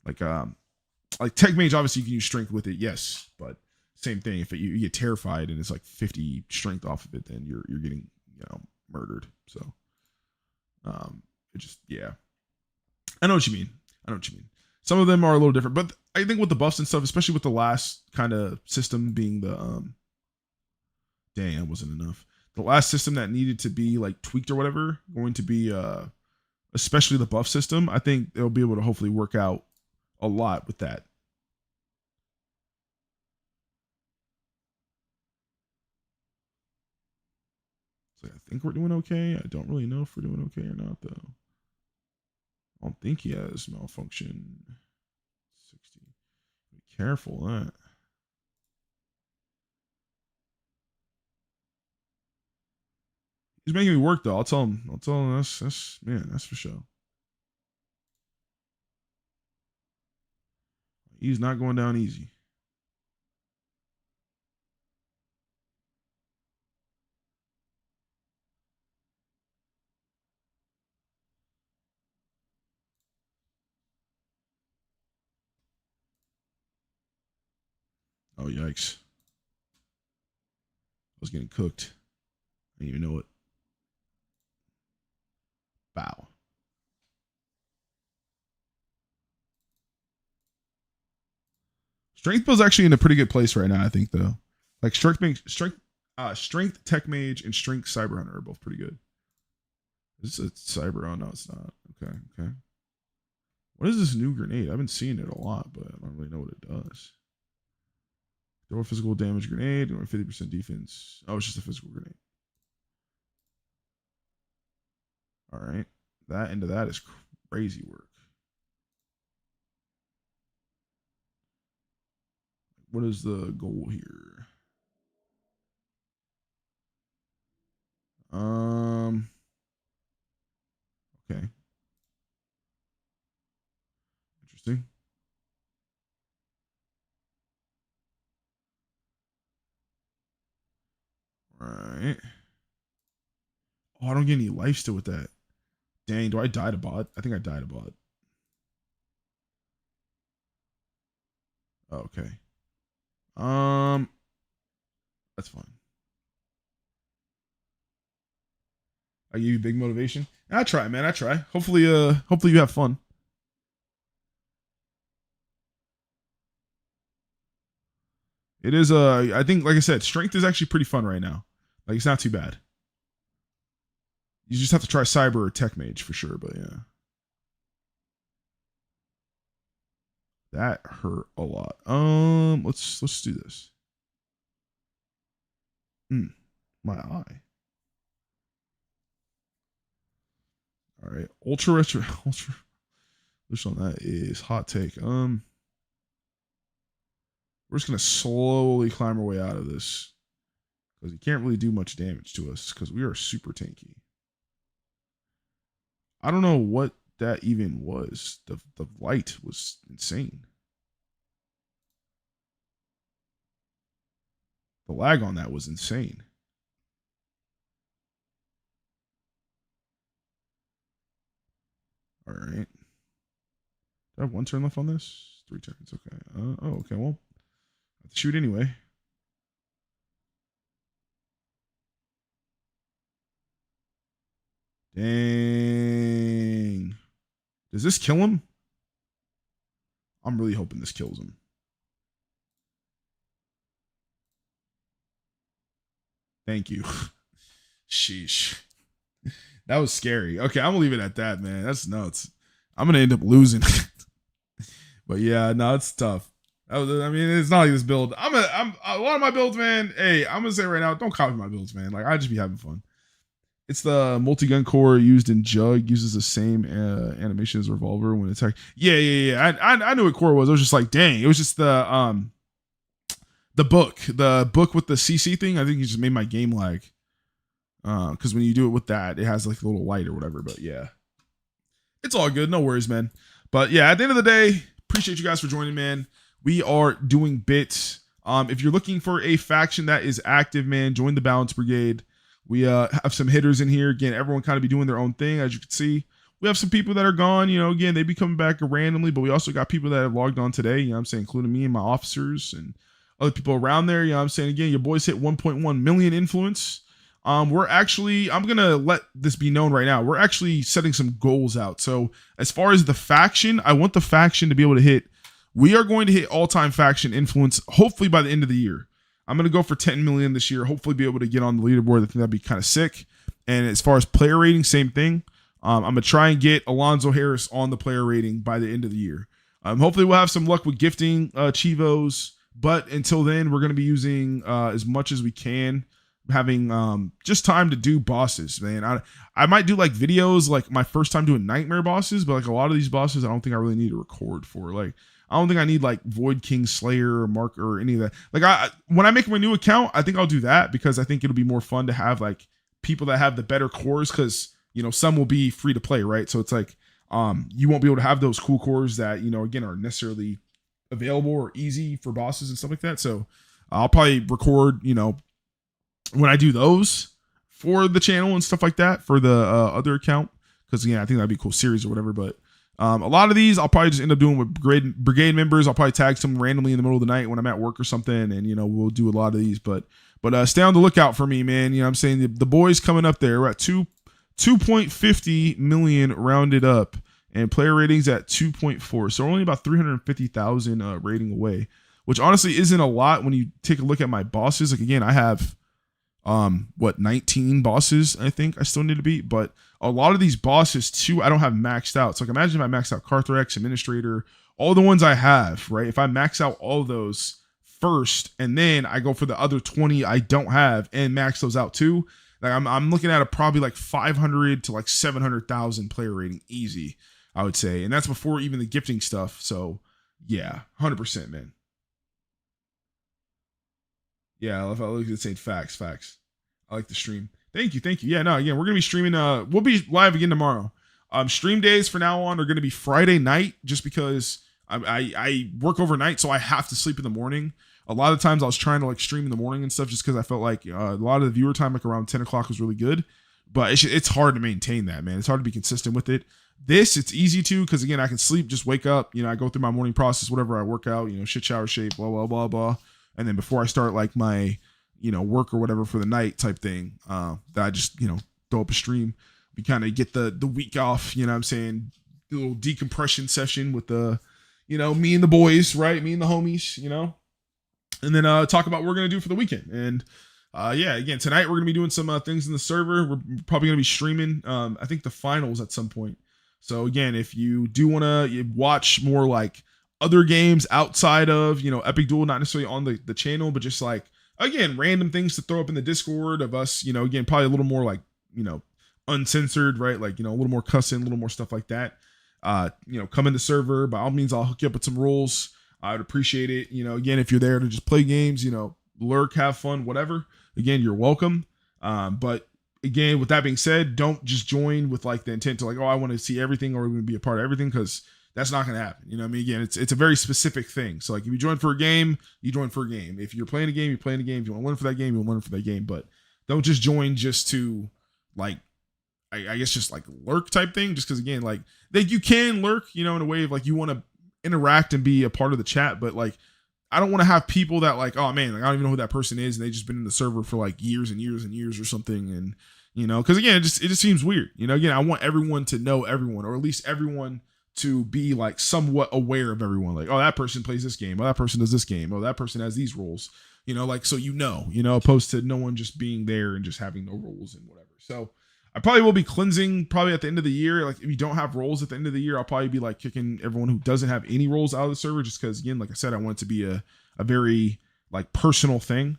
Tech Mage. Obviously you can use strength with it, yes, but same thing. If you get terrified and it's like 50 strength off of it, then you're getting murdered. So it just, yeah, I know what you mean. Some of them are a little different, but I think with the buffs and stuff, especially with the last kind of system being the dang, that wasn't enough. The last system that needed to be like tweaked or whatever, going to be especially the buff system. I think they'll be able to hopefully work out a lot with that. So I think we're doing okay. I don't really know if we're doing okay or not though. I don't think he has malfunction. 60. Be careful, that. He's making me work though. I'll tell him. That's man. That's for sure. He's not going down easy. Oh yikes! I was getting cooked. I didn't even know it. Bow. Strength Bill's actually in a pretty good place right now, I think, though. Like strength tech mage and strength cyber hunter are both pretty good. Is this a cyber? Oh no, it's not. Okay, okay. What is this new grenade? I've been seeing it a lot, but I don't really know what it does. Throw a physical damage grenade or 50% defense. Oh, it's just a physical grenade. All right. That into that is crazy work. What is the goal here? Okay. Interesting. All right. Oh, I don't get any life still with that. Dang, do I die to bot? I think I died to bot. Oh, okay. That's fine. I give you big motivation. I try, man. I try. Hopefully you have fun. It is I think like I said, strength is actually pretty fun right now. Like it's not too bad. You just have to try cyber or tech mage for sure, but yeah. That hurt a lot. Let's do this. My eye. All right, ultra on that is hot take. We're just gonna slowly climb our way out of this because he can't really do much damage to us because we are super tanky. I don't know what that even was. The light was insane. The lag on that was insane. All right. Do I have one turn left on this? 3 turns. Okay. Oh, okay. Well, I have to shoot anyway. Dang. Does this kill him? I'm really hoping this kills him. Thank you. Sheesh. That was scary. Okay, I'm gonna leave it at that, man. That's nuts. I'm gonna end up losing. But yeah, no, it's tough. I mean, it's not like this build. I'm a lot of my builds, man. Hey, I'm gonna say right now, don't copy my builds, man. Like I just be having fun. It's the multi-gun core used in Jugg, uses the same animation as Revolver when attack. Yeah. I knew what core was. I was just like, dang. It was just the book with the CC thing. I think it just made my game lag. Because when you do it with that, it has like a little light or whatever. But yeah, it's all good. No worries, man. But yeah, at the end of the day, appreciate you guys for joining, man. We are doing bits. If you're looking for a faction that is active, man, join the Balance Brigade. We have some hitters in here. Again, everyone kind of be doing their own thing, as you can see. We have some people that are gone. You know, again, they be coming back randomly, but we also got people that have logged on today. You know what I'm saying? Including me and my officers and other people around there. You know what I'm saying? Again, your boys hit 1.1 million influence. I'm going to let this be known right now. We're actually setting some goals out. So as far as the faction, I want the faction to be able to hit. We are going to hit all-time faction influence, hopefully by the end of the year. I'm going to go for 10 million this year, hopefully be able to get on the leaderboard. I think that'd be kind of sick. And as far as player rating, same thing. I'm going to try and get Alonzo Harris on the player rating by the end of the year. Hopefully we'll have some luck with gifting Chivos. But until then, we're going to be using as much as we can, having just time to do bosses, man. I might do like videos, like my first time doing nightmare bosses, but like a lot of these bosses, I don't think I really need to record for. Like, I don't think I need like Void King Slayer or Mark or any of that. Like when I make my new account, I think I'll do that because I think it'll be more fun to have like people that have the better cores, because some will be free to play, right? So it's like you won't be able to have those cool cores that again are necessarily available or easy for bosses and stuff like that. So I'll probably record when I do those for the channel and stuff like that for the other account, because again I think that'd be a cool series or whatever. But a lot of these I'll probably just end up doing with brigade members. I'll probably tag some randomly in the middle of the night when I'm at work or something, and we'll do a lot of these. But stay on the lookout for me, man. I'm saying the boys coming up there. We're at 2.50 million rounded up, and player ratings at 2.4. So we're only about 350,000 rating away, which honestly isn't a lot when you take a look at my bosses. Like again, I have 19 bosses I think I still need to beat, but a lot of these bosses too I don't have maxed out. So like imagine if I max out Carthrax, Administrator, all the ones I have, right? If I max out all those first and then I go for the other 20 I don't have and max those out too, like I'm looking at probably like 500 to like 700,000 player rating easy, I would say, and that's before even the gifting stuff. So yeah, 100%, man. Yeah, if I look at saying facts. I like the stream. Thank you. Yeah, no, again, we're gonna be streaming. We'll be live again tomorrow. Stream days for now on are gonna be Friday night, just because I work overnight, so I have to sleep in the morning. A lot of times I was trying to like stream in the morning and stuff, just because I felt like a lot of the viewer time, like around 10 o'clock, was really good. But it's hard to maintain that, man. It's hard to be consistent with it. It's easy to, because again, I can sleep, just wake up. I go through my morning process, whatever, I work out, shit, shower, shape, blah blah blah blah. And then before I start like my, work or whatever for the night type thing, that I just, throw up a stream. We kind of get the week off, what I'm saying, a little decompression session with the, me and the boys, right? Me and the homies, and then talk about what we're going to do for the weekend. And yeah, again, tonight we're going to be doing some things in the server. We're probably going to be streaming, I think the finals at some point. So again, if you do want to watch more like other games outside of, Epic Duel, not necessarily on the channel, but just like, again, random things to throw up in the Discord of us, again, probably a little more like, uncensored, right? Like, a little more cussing, a little more stuff like that. Come in the server. By all means, I'll hook you up with some rules. I would appreciate it. Again, if you're there to just play games, lurk, have fun, whatever. Again, you're welcome. But again, with that being said, don't just join with like the intent to like, oh, I want to see everything or we're going to be a part of everything, because that's not going to happen. Again, it's a very specific thing. So like if you join for a game, you join for a game. If you're playing a game, you're playing a game. If you want to learn for that game, you'll learn for that game. But don't just join just to like, I guess just like lurk type thing. Just because again, like you can lurk, in a way of like you want to interact and be a part of the chat. But like, I don't want to have people that like, oh man, like I don't even know who that person is, and they just been in the server for like years and years and years or something. And because again, it just seems weird. Again, I want everyone to know everyone, or at least everyone to be like somewhat aware of everyone. Like, oh, that person plays this game. Oh, that person does this game. Oh, that person has these roles. Like so opposed to no one just being there and just having no roles and whatever. So I probably will be cleansing probably at the end of the year. Like if you don't have roles at the end of the year, I'll probably be like kicking everyone who doesn't have any roles out of the server, just because again, like I said, I want it to be a very like personal thing.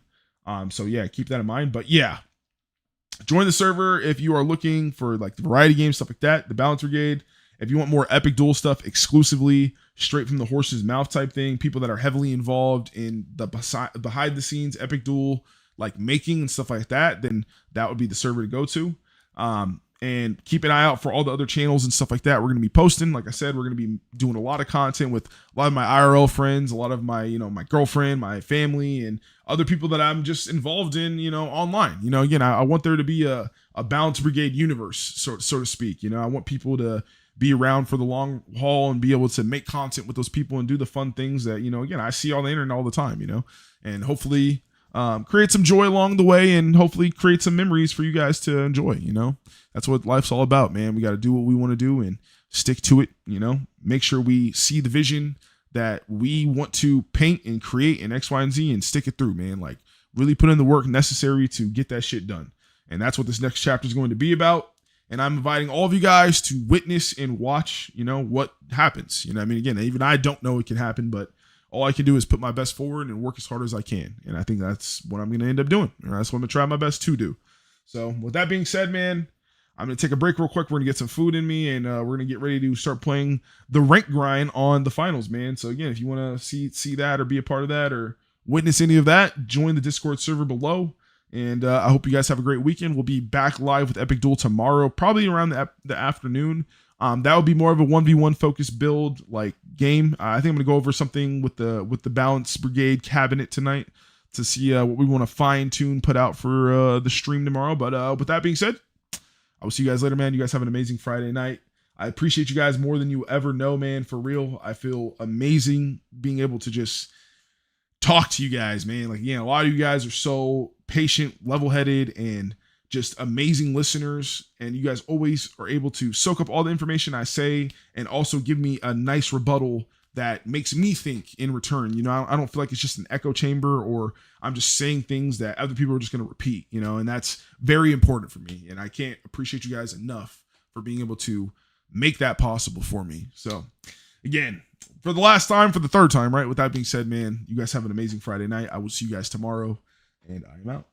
So yeah, keep that in mind. But yeah, join the server if you are looking for like the variety games, stuff like that, the Balance Brigade. If you want more Epic Duel stuff exclusively, straight from the horse's mouth type thing, people that are heavily involved in the behind the scenes Epic Duel, like making and stuff like that, then that would be the server to go to. And keep an eye out for all the other channels and stuff like that. We're going to be posting, like I said, we're going to be doing a lot of content with a lot of my IRL friends, a lot of my, my girlfriend, my family, and other people that I'm just involved in, online. Again, I want there to be a Balance Brigade universe, so to speak. I want people to be around for the long haul and be able to make content with those people and do the fun things that, again, I see on the internet all the time, and hopefully create some joy along the way, and hopefully create some memories for you guys to enjoy. That's what life's all about, man. We got to do what we want to do and stick to it. Make sure we see the vision that we want to paint and create in X, Y, and Z, and stick it through, man. Like really put in the work necessary to get that shit done. And that's what this next chapter is going to be about. And I'm inviting all of you guys to witness and watch, what happens. Again, even I don't know it can happen, but all I can do is put my best forward and work as hard as I can. And I think that's what I'm going to end up doing. And that's what I'm going to try my best to do. So with that being said, man, I'm going to take a break real quick. We're going to get some food in me, and we're going to get ready to start playing the rank grind on the finals, man. So again, if you want to see that or be a part of that or witness any of that, join the Discord server below. And I hope you guys have a great weekend. We'll be back live with Epic Duel tomorrow, probably around the afternoon. That would be more of a 1v1 focused build like game. I think I'm gonna go over something with the Balance Brigade cabinet tonight to see what we want to fine tune, put out for the stream tomorrow. But with that being said, I will see you guys later, man. You guys have an amazing Friday night. I appreciate you guys more than you ever know, man. For real, I feel amazing being able to just talk to you guys, man. Like, a lot of you guys are so patient, level-headed, and just amazing listeners. And you guys always are able to soak up all the information I say and also give me a nice rebuttal that makes me think in return. I don't feel like it's just an echo chamber or I'm just saying things that other people are just going to repeat, and that's very important for me. And I can't appreciate you guys enough for being able to make that possible for me. So again, for the last time, for the third time, right? With that being said, man, you guys have an amazing Friday night. I will see you guys tomorrow, and I am out.